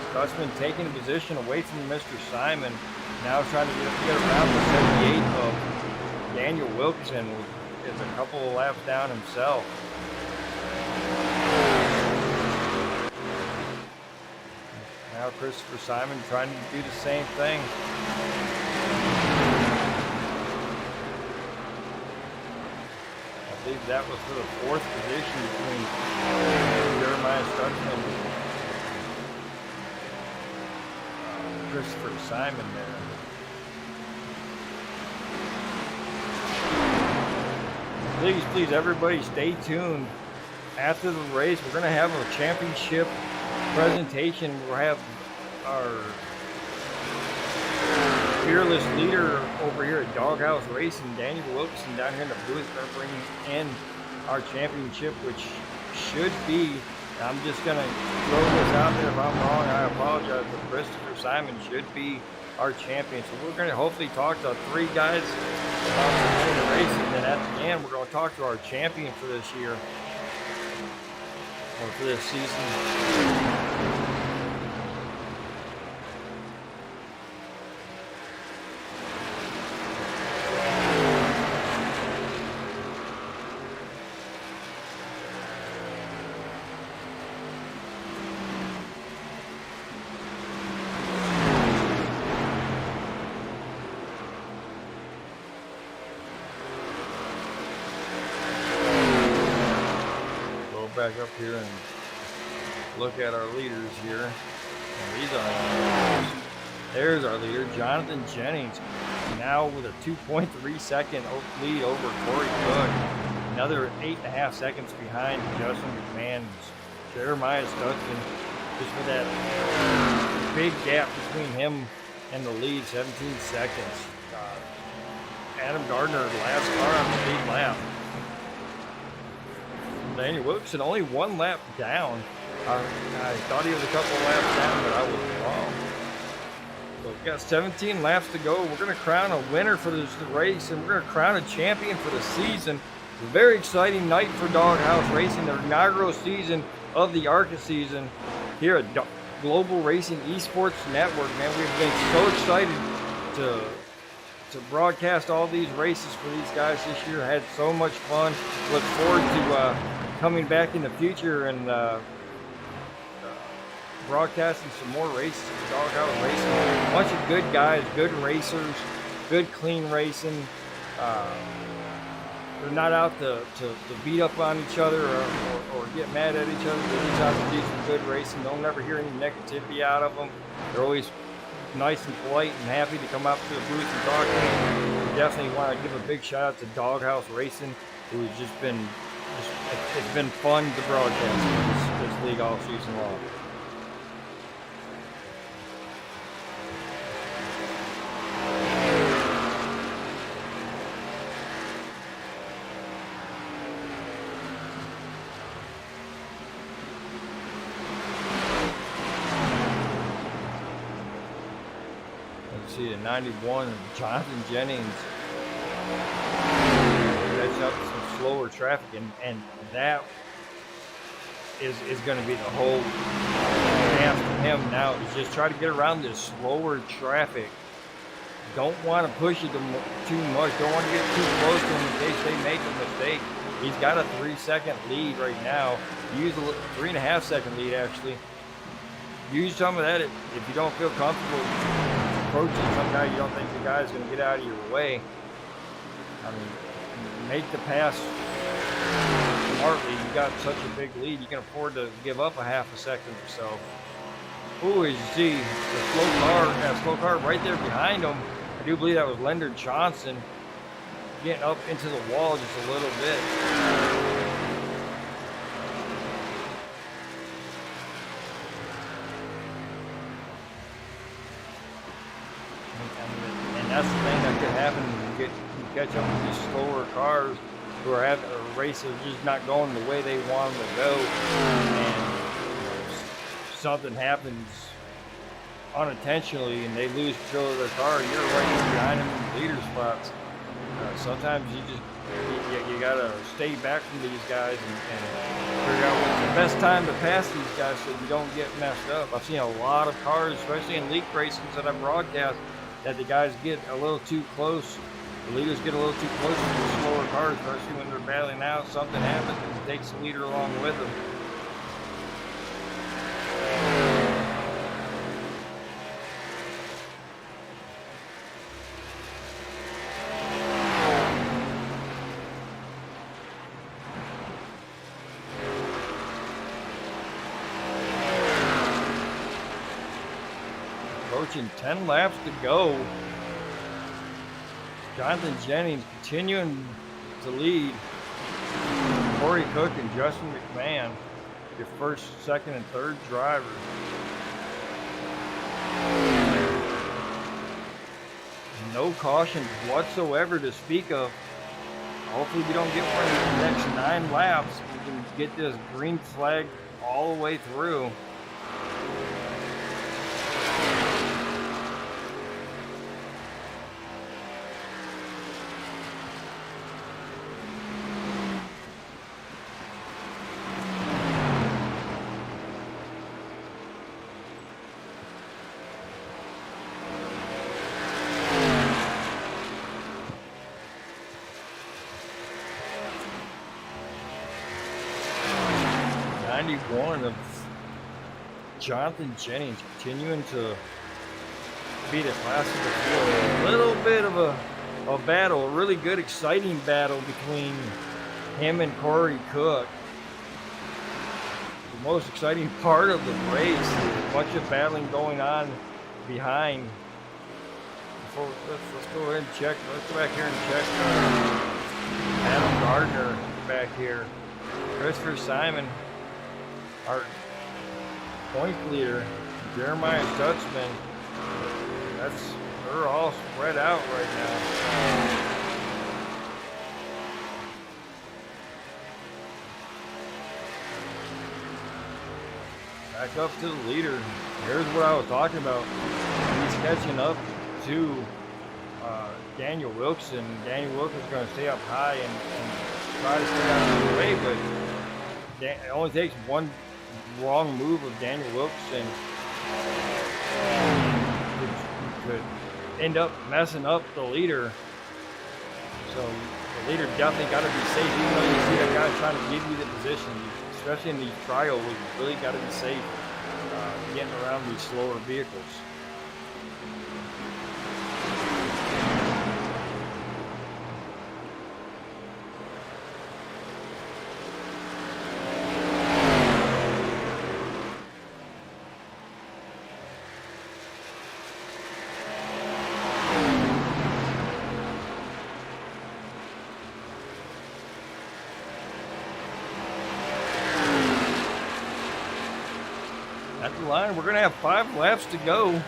Stutzman taking position away from Mr. Simon, now trying to get around the 78 of Daniel Wilkinson, who is a couple of laps down himself. Now Christopher Simon trying to do the same thing. I believe that was for the fourth position between Jeremiah Stutzman and Christopher Simon there. Please, everybody stay tuned. After the race, we're going to have a championship presentation. We'll have our fearless leader over here at Doghouse Racing, Daniel Wilkinson, down here in the booth, going to bring in our championship, which should be, I'm just going to throw this out there. If I'm wrong, I apologize, but Christopher Simon should be our champion. So we're going to hopefully talk to three guys about the race, and then at the end, we're going to talk to our champion for this year, or for this season. Back up here and look at our leaders here. And these are there's our leader, Jonathan Jennings. now with a 2.3 second lead over Corey Cook. Another 8.5 seconds behind Justin McMahon. Jeremiah Stutzman, just with that big gap between him and the lead, 17 seconds. Adam Gardner, last car on the lead lap. Daniel Wilkerson only one lap down. I thought he was a couple laps down, but I was wrong. So we've got 17 laps to go. We're going to crown a winner for this race, and we're going to crown a champion for the season. It's a very exciting night for Doghouse Racing, their inaugural season of the ARCA season here at Global Racing Esports Network. Man, we've been so excited to broadcast all these races for these guys this year. Had so much fun. Look forward to coming back in the future and broadcasting some more races for Doghouse Racing. A bunch of good guys, good racers, good clean racing. They're not out to beat up on each other or get mad at each other. They're just out to do some good racing. Don't never hear any negativity out of them. They're always nice and polite and happy to come up to the booth and talk to me. We definitely want to give a big shout out to Doghouse Racing, who's it's been fun to broadcast this league all season long. See the 91 of Jonathan Jennings catch up to some slower traffic, and that is going to be the whole task for him now, is just try to get around this slower traffic. Don't want to push it too much. Don't want to get too close to him in case they make a mistake. He's got a 3-second lead right now. Use a 3.5-second lead actually. Use some of that if you don't feel comfortable approaching some guy you don't think the guy's going to get out of your way. I mean, make the pass smartly. You got such a big lead, you can afford to give up a half a second or so. Ooh, as you see, the slow car right there behind him. I do believe that was Leonard Johnson getting up into the wall just a little bit. That's the thing that could happen when you catch up with these slower cars who are having a race that's just not going the way they want them to go, and something happens unintentionally and they lose control of their car. You're right behind them in the leader spots. Sometimes you gotta stay back from these guys and figure out what's the best time to pass these guys so you don't get messed up. I've seen a lot of cars, especially in league races that I broadcast, that the guys get a little too close. The leaders get a little too close to the slower cars, especially when they're battling out. Something happens and it takes the leader along with them. Approaching 10 laps to go. Jonathan Jennings continuing to lead. Corey Cook and Justin McMahon, your first, second, and third drivers. No cautions whatsoever to speak of. Hopefully we don't get one in the next 9 laps. We can get this green flag all the way through. Of Jonathan Jennings continuing to be the class of the field. A little bit of a battle, a really good, exciting battle between him and Corey Cook. The most exciting part of the race. A bunch of battling going on behind. let's go ahead and check. Let's go back here and check Adam Gardner back here. Christopher Simon, our point leader. Jeremiah Stutzman. They're all spread out right now. Back up to the leader. Here's what I was talking about. He's catching up to Daniel Wilson. Daniel Wilson's going to stay up high and try to stay out of the way, but it only takes one wrong move of Daniel Wilson could end up messing up the leader. So the leader definitely got to be safe, even though you see that guy trying to give you the position, especially in these trials. You really got to be safe getting around these slower vehicles. At the line, we're going to have 5 laps to go.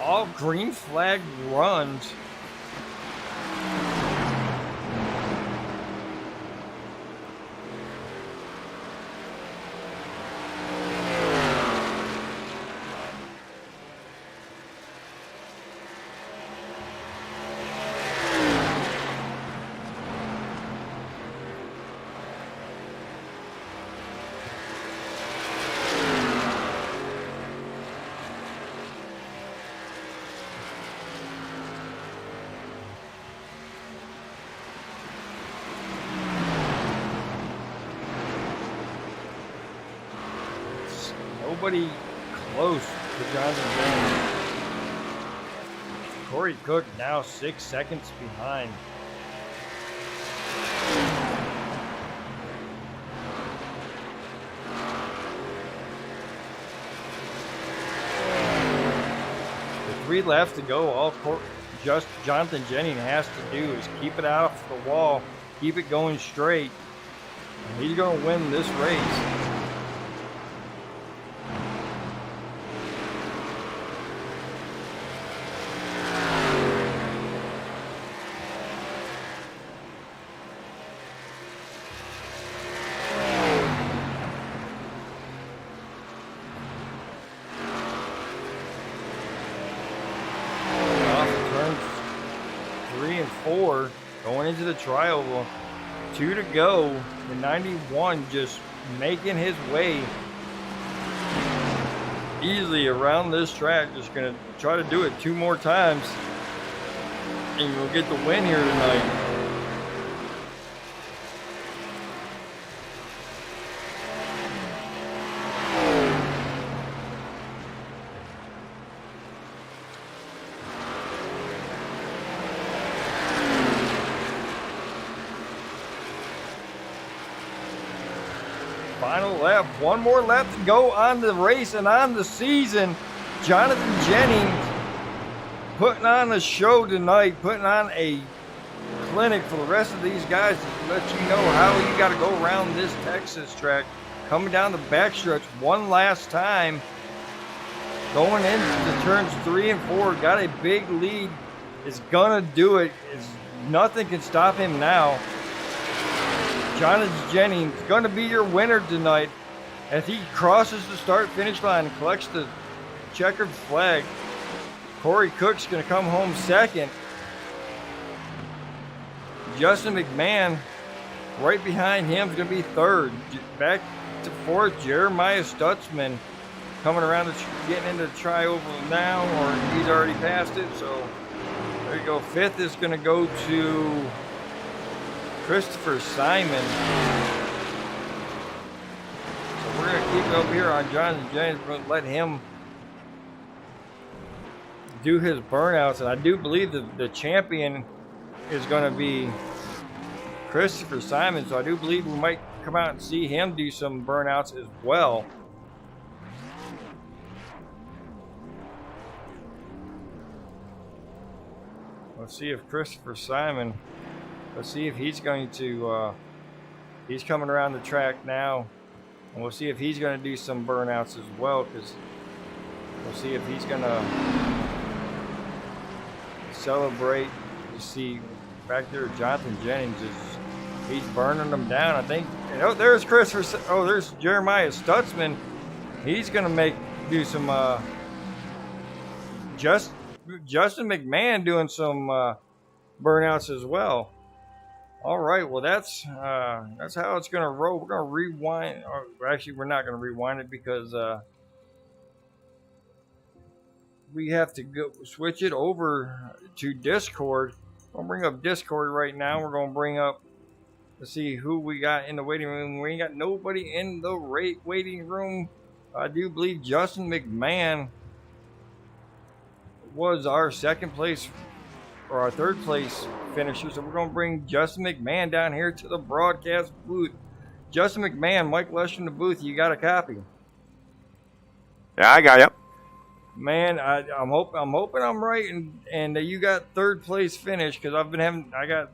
All green flag runs. Nobody close to Jonathan James. Corey Cook now 6 seconds behind. With 3 laps to go, all just Jonathan Jennings has to do is keep it off the wall, keep it going straight, and he's going to win this race. Going into the trial, 2 to go. The 91 just making his way easily around this track. Just gonna try to do it 2 more times, and we'll get the win here tonight. Final lap, 1 more lap to go on the race and on the season. Jonathan Jennings putting on a show tonight, putting on a clinic for the rest of these guys to let you know how you got to go around this Texas track. Coming down the backstretch one last time. Going into turns 3 and 4, got a big lead. Is gonna do it. Nothing can stop him now. Jonathan Jennings going to be your winner tonight as he crosses the start-finish line and collects the checkered flag. Corey Cook's going to come home second. Justin McMahon right behind him is going to be third. Back to fourth, Jeremiah Stutzman coming around, getting into the trioval now, or he's already passed it. So there you go. Fifth is going to go to Christopher Simon. So we're going to keep it up here on Jonathan James. We're going to let him do his burnouts. And I do believe that the champion is going to be Christopher Simon. So I do believe we might come out and see him do some burnouts as well. Let's see if Christopher Simon. Let's see if he's going to. He's coming around the track now, and we'll see if he's going to do some burnouts as well. Because we'll see if he's going to celebrate. You see, back there, Jonathan Jennings he's burning them down. I think. Oh, there's Christopher. Oh, there's Jeremiah Stutzman. He's going to do some. Justin McMahon doing some burnouts as well. All right, well that's how it's gonna roll. We're gonna rewind. Or actually, we're not gonna rewind it because we have to go switch it over to Discord. I'm gonna bring up Discord right now. We're gonna bring up. Let's see who we got in the waiting room. We ain't got nobody in the waiting room. I do believe Justin McMahon was our second place or our third place finisher. So we're going to bring Justin McMahon down here to the broadcast booth. Justin McMahon, Mike Lesher in the booth. You got a copy?
Yeah, I got you.
Man, I'm hoping I'm right, and you got third place finish because I got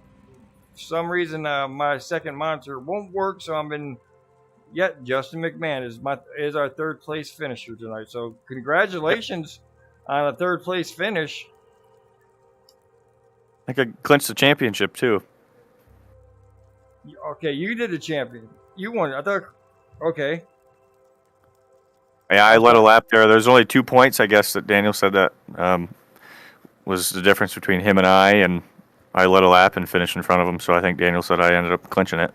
for some reason my second monitor won't work, so Justin McMahon is our third place finisher tonight. So congratulations on a third place finish.
I could clinch the championship too.
Okay, you did the champion. You won. I thought. Okay.
Yeah, I led a lap there. There's only 2 points, I guess, that Daniel said that was the difference between him and I led a lap and finished in front of him, so I think Daniel said I ended up clinching it.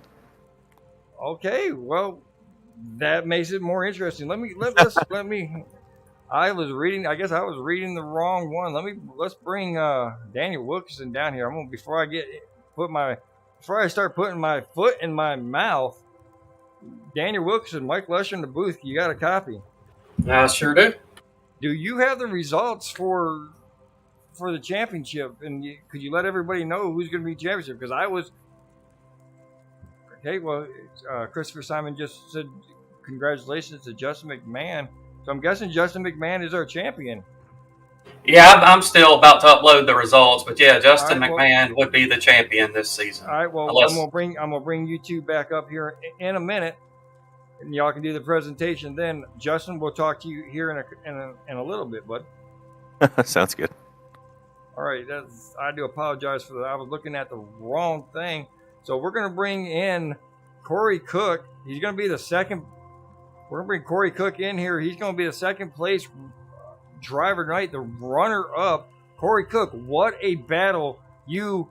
Okay, well, that makes it more interesting. Let me. I was reading the wrong one. Let's bring Daniel Wilkerson down here. Before I start putting my foot in my mouth. Daniel Wilkerson, Mike Lesher in the booth. You got a copy?
I sure do.
Do you have the results for the championship? And could you let everybody know who's going to be championship? Because I was. Okay, well, Christopher Simon just said congratulations to Justin McMahon. So I'm guessing Justin McMahon is our champion.
Yeah, I'm still about to upload the results, but yeah, Justin McMahon would be the champion this season.
All right, well, I'm gonna bring you two back up here in a minute, and y'all can do the presentation. Then Justin, we'll talk to you here in a little bit, bud.
Sounds good.
All right, I do apologize for that. I was looking at the wrong thing. So we're gonna bring in Corey Cook. He's gonna be the second. We're going to bring Corey Cook in here. He's going to be the second place driver tonight, the runner-up. Corey Cook, what a battle you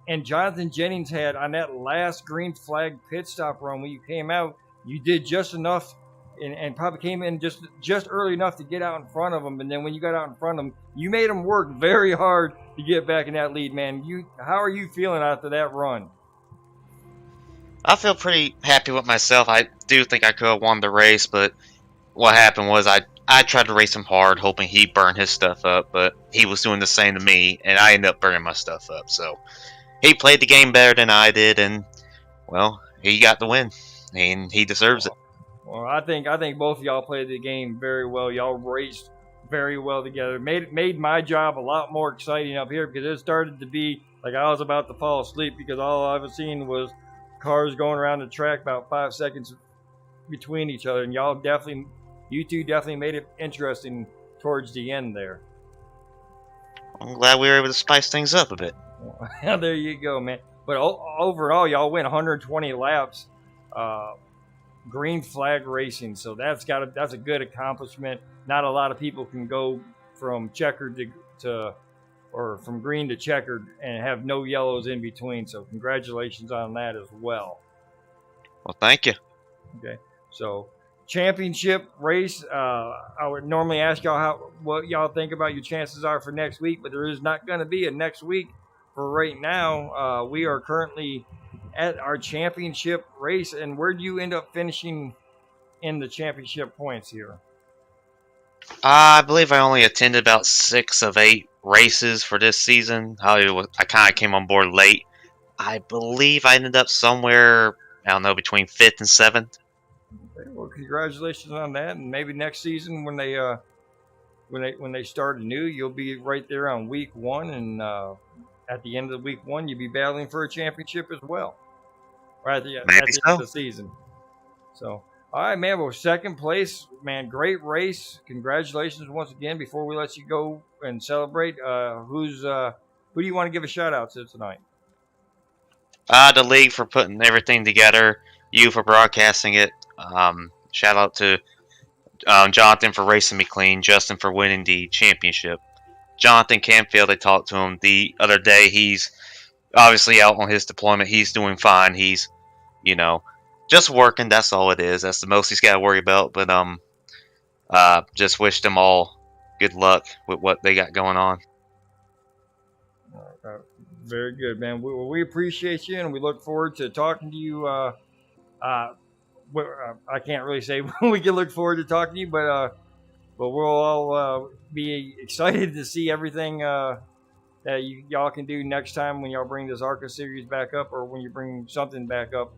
and Jonathan Jennings had on that last green flag pit stop run. When you came out, you did just enough and probably came in just early enough to get out in front of them. And then when you got out in front of them, you made them work very hard to get back in that lead, man. How are you feeling after that run?
I feel pretty happy with myself. I do think I could have won the race, but what happened was I tried to race him hard, hoping he'd burn his stuff up, but he was doing the same to me, and I ended up burning my stuff up. So he played the game better than I did, and, well, he got the win, and he deserves it.
Well, I think both of y'all played the game very well. Y'all raced very well together. Made my job a lot more exciting up here because it started to be like I was about to fall asleep because all I was seeing was cars going around the track about 5 seconds between each other, and you two definitely made it interesting towards the end there.
I'm glad we were able to spice things up a bit.
There you go, man. But overall, y'all went 120 laps, green flag racing, so that's a good accomplishment. Not a lot of people can go from checkered or from green to checkered and have no yellows in between. So congratulations on that as well.
Well, thank you.
Okay, so championship race. I would normally ask y'all what y'all think about your chances are for next week, but there is not going to be a next week for right now. We are currently at our championship race, and where do you end up finishing in the championship points here?
I believe I only attended about 6 of 8 races for this season. I kind of came on board late. I believe I ended up somewhere, I don't know, between 5th and 7th.
Okay, well, congratulations on that, and maybe next season when they start anew, you'll be right there on week 1, and at the end of the week 1, you'd be battling for a championship as well, right at the
Maybe
end
so.
of the season. So, all right, man. Well, second place, man. Great race. Congratulations once again. Before we let you go and celebrate, who do you want to give a shout out to tonight?
The league for putting everything together, you for broadcasting it. Shout out to Jonathan for racing me clean, Justin for winning the championship. Jonathan Canfield, I talked to him the other day. He's obviously out on his deployment. He's doing fine. He's, just working. That's all it is. That's the most he's got to worry about. But just wish them all good luck with what they got going on.
Very good, man. We appreciate you, and we look forward to talking to you. I can't really say when we can look forward to talking to you, but we'll all be excited to see everything that y'all can do next time when y'all bring this ARCA series back up, or when you bring something back up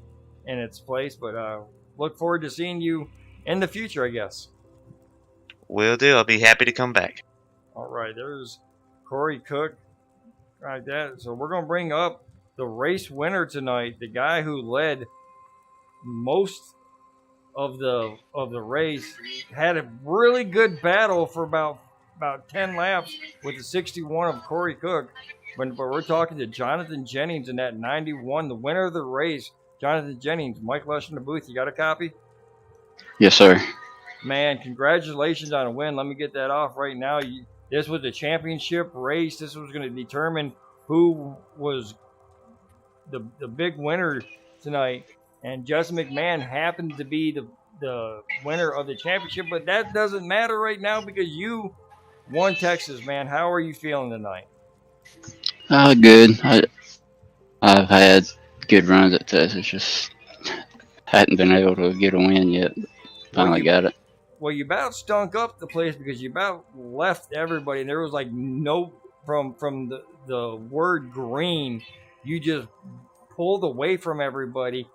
in its place. But look forward to seeing you in the future, I guess.
Will do. I'll be happy to come back.
All right, there's Corey Cook. Like that. So we're gonna bring up the race winner tonight, the guy who led most of the race, had a really good battle for about 10 laps with the 61 of Corey Cook. But we're talking to Jonathan Jennings in that 91, the winner of the race. Jonathan Jennings, Mike Lush in the booth. You got a copy?
Yes, sir.
Man, congratulations on a win. Let me get that off right now. This was a championship race. This was going to determine who was the big winner tonight. And Justin McMahon happened to be the winner of the championship. But that doesn't matter right now because you won Texas, man. How are you feeling tonight?
Good. I've had good runs at Texas. Just hadn't been able to get a win yet. Finally got it.
Well, you about stunk up the place because you about left everybody. And there was like no from the word green. You just pulled away from everybody.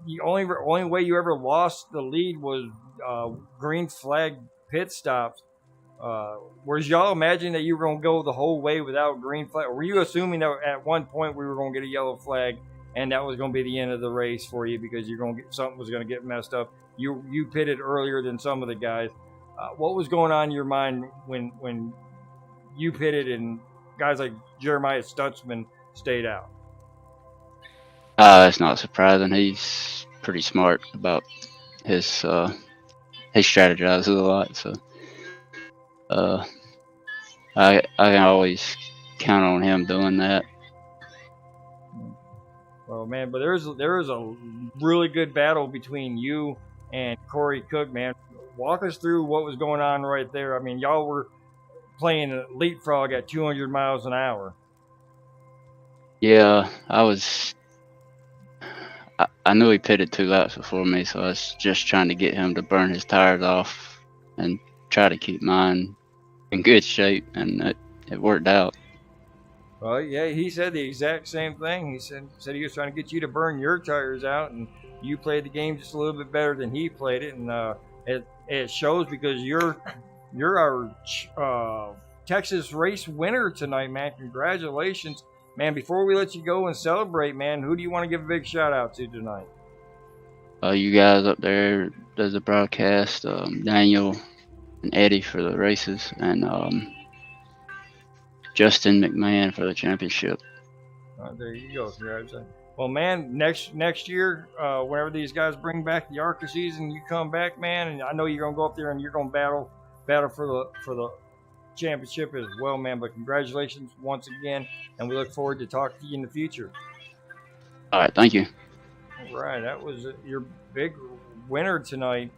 The only way you ever lost the lead was green flag pit stops. Was y'all imagining that you were going to go the whole way without green flag? Or were you assuming that at one point we were going to get a yellow flag and that was going to be the end of the race for you because you're going to get something was going to get messed up? You pitted earlier than some of the guys. What was going on in your mind when you pitted and guys like Jeremiah Stutzman stayed out?
It's not surprising. He's pretty smart about his he strategizes a lot. So I can always count on him doing that.
Well, man, but there is a really good battle between you and Corey Cook, man. Walk us through what was going on right there. I mean, y'all were playing a leapfrog at 200 miles an hour.
Yeah, I knew he pitted 2 laps before me, so I was just trying to get him to burn his tires off and try to keep mine in good shape, and it worked out.
Well, yeah, he said the exact same thing. He said he was trying to get you to burn your tires out, and you played the game just a little bit better than he played it, and it shows because you're our Texas race winner tonight, man. Congratulations, man. Before we let you go and celebrate, man, who do you want to give a big shout out to tonight?
You guys up there does the broadcast, Daniel and Eddie for the races, and Justin McMahon for the championship.
There you go. Congratulations. Well, man, next year, whenever these guys bring back the ARCA season, you come back, man, and I know you're gonna go up there and you're gonna battle for the championship as well, man. But congratulations once again, and we look forward to talking to you in the future.
All right, thank you.
All right, that was your big winner tonight.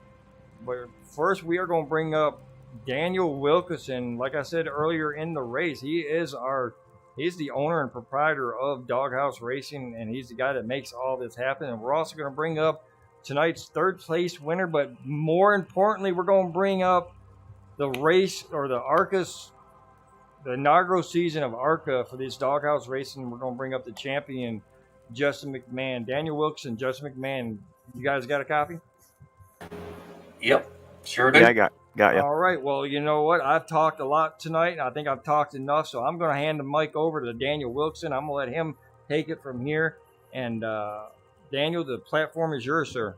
But first, we are going to bring up Daniel Wilkerson. Like I said earlier in the race, he's the owner and proprietor of Doghouse Racing, and he's the guy that makes all this happen. And we're also going to bring up tonight's third place winner, but more importantly, we're going to bring up the race or the inaugural season of ARCA for this Doghouse Racing. We're going to bring up the champion, Justin McMahon. Daniel Wilkerson, Justin McMahon. You guys got a copy?
Yep, sure do.
Yeah, Got ya.
All right. Well, you know what? I've talked a lot tonight, and I think I've talked enough. So I'm going to hand the mic over to Daniel Wilson. I'm going to let him take it from here. And Daniel, the platform is yours, sir.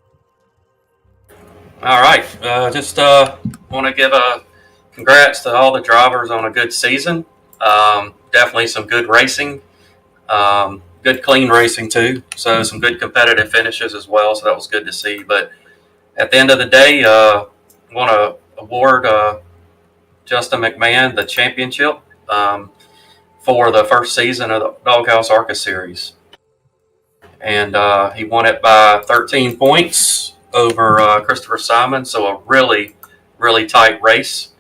All right. Just want to give a congrats to all the drivers on a good season. Definitely some good racing. Good clean racing too. So some good competitive finishes as well. So that was good to see. But at the end of the day, I want to award Justin McMahon the championship for the first season of the Doghouse ARCA Series. And he won it by 13 points over Christopher Simon. So a really, really tight race.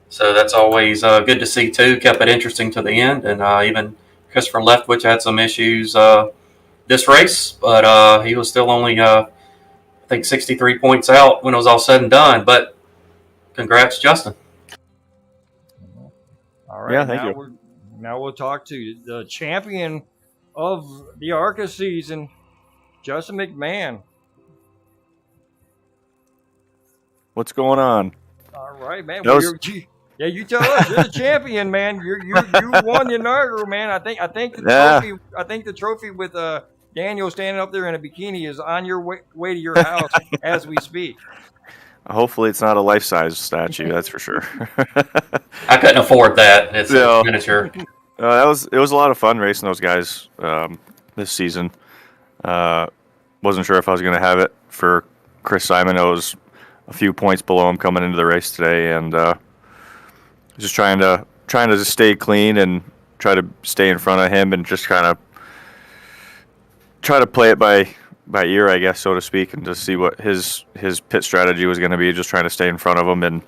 So that's always good to see too. Kept it interesting to the end. And even Christopher Leftwich had some issues this race, but he was still only, I think, 63 points out when it was all said and done. But congrats, Justin.
All right.
Yeah, thank you.
Now we'll talk to the champion of the ARCA season, Justin McMahon.
What's going on?
All right, man.
That was-
Yeah, you tell us. You're the champion, man. You won the inaugural, man. I think the
Yeah.
trophy. I think the trophy with Daniel standing up there in a bikini is on your way to your house as we speak.
Hopefully, it's not a life-size statue. That's for sure.
I couldn't afford that. It's
No.
a miniature.
It was a lot of fun racing those guys this season. Wasn't sure if I was going to have it for Chris Simon. I was a few points below him coming into the race today, and just trying to just stay clean and try to stay in front of him and just kind of try to play it by ear, I guess, so to speak, and just see what his pit strategy was going to be. Just trying to stay in front of him, and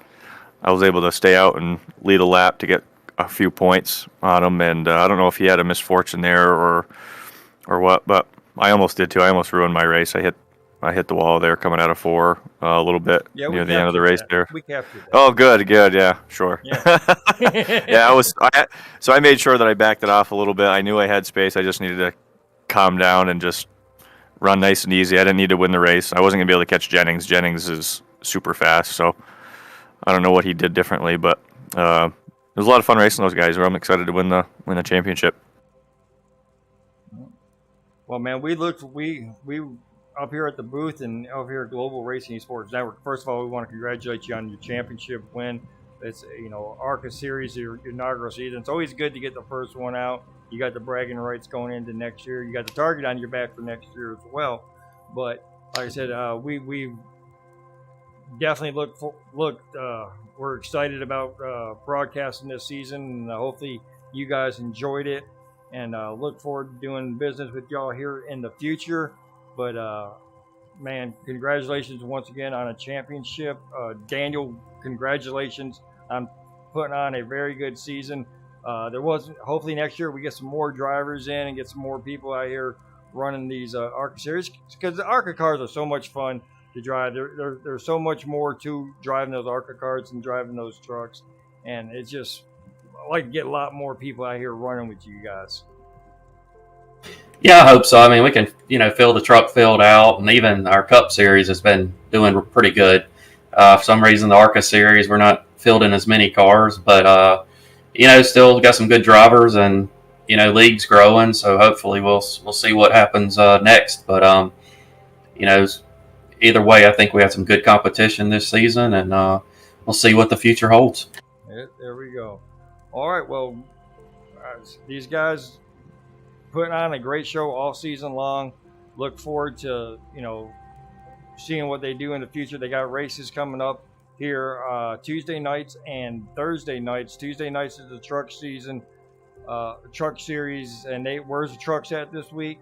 I was able to stay out and lead a lap to get a few points on him. And I don't know if he had a misfortune there or what, but I almost did too. I almost ruined my race. I hit the wall there coming out of 4 a little bit near the end of the race there.
We captured that.
Oh, good, yeah, sure.
Yeah.
Yeah, so I made sure that I backed it off a little bit. I knew I had space. I just needed to calm down and just run nice and easy. I didn't need to win the race. I wasn't going to be able to catch Jennings. Jennings is super fast, so I don't know what he did differently, but it was a lot of fun racing those guys. I'm excited to win the championship.
Well, man, we up here at the booth and over here at Global Racing Sports Network. First of all, we want to congratulate you on your championship win. It's ARCA Series, your inaugural season. It's always good to get the first one out. You got the bragging rights going into next year. You got the target on your back for next year as well. But like I said, we definitely we're excited about broadcasting this season, and hopefully you guys enjoyed it, and look forward to doing business with y'all here in the future. But man, congratulations once again on a championship. Daniel, congratulations on putting on a very good season. Hopefully next year we get some more drivers in and get some more people out here running these ARCA series, because the ARCA cars are so much fun to drive. There's so much more to driving those ARCA cars than driving those trucks, and it's just, I like to get a lot more people out here running with you guys.
Yeah, I hope so. I mean, we can, fill the truck field out, and even our Cup Series has been doing pretty good. For some reason, the ARCA Series, we're not fielding as many cars, but, still got some good drivers, and, league's growing, so hopefully we'll see what happens next. But, either way, I think we have some good competition this season, and we'll see what the future holds.
There we go. All right, well, these guys putting on a great show all season long. Look forward to, seeing what they do in the future. They got races coming up here Tuesday nights and Thursday nights. Tuesday nights is the truck season, truck series. And where's the trucks at this week?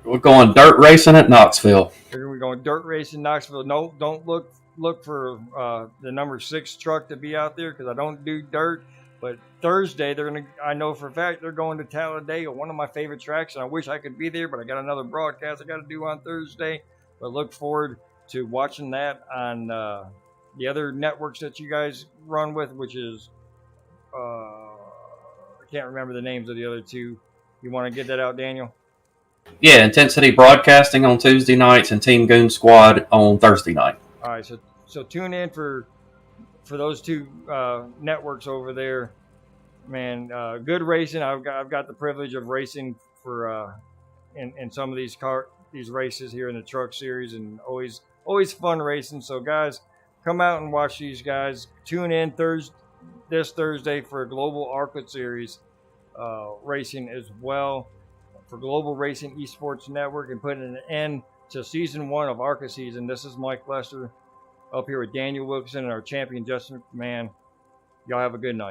We're going dirt racing at Knoxville.
We're going dirt racing Knoxville. No, don't look for the number 6 truck to be out there, because I don't do dirt. But Thursday, I know for a fact they're going to Talladega, one of my favorite tracks, and I wish I could be there, but I got another broadcast I got to do on Thursday. But look forward to watching that on the other networks that you guys run with, which is, I can't remember the names of the other two. You want to get that out, Daniel?
Yeah, Intensity Broadcasting on Tuesday nights and Team Goon Squad on Thursday night.
All right, so tune in for for those two networks over there, man, good racing. I've got the privilege of racing for in some of these races here in the truck series, and always fun racing. So guys, come out and watch these guys. Tune in this Thursday for Global ARCA Series racing as well for Global Racing Esports Network, and putting an end to season 1 of ARCA season. This is Mike Lester up here with Daniel Wilkinson and our champion Justin McMahon. Y'all have a good night.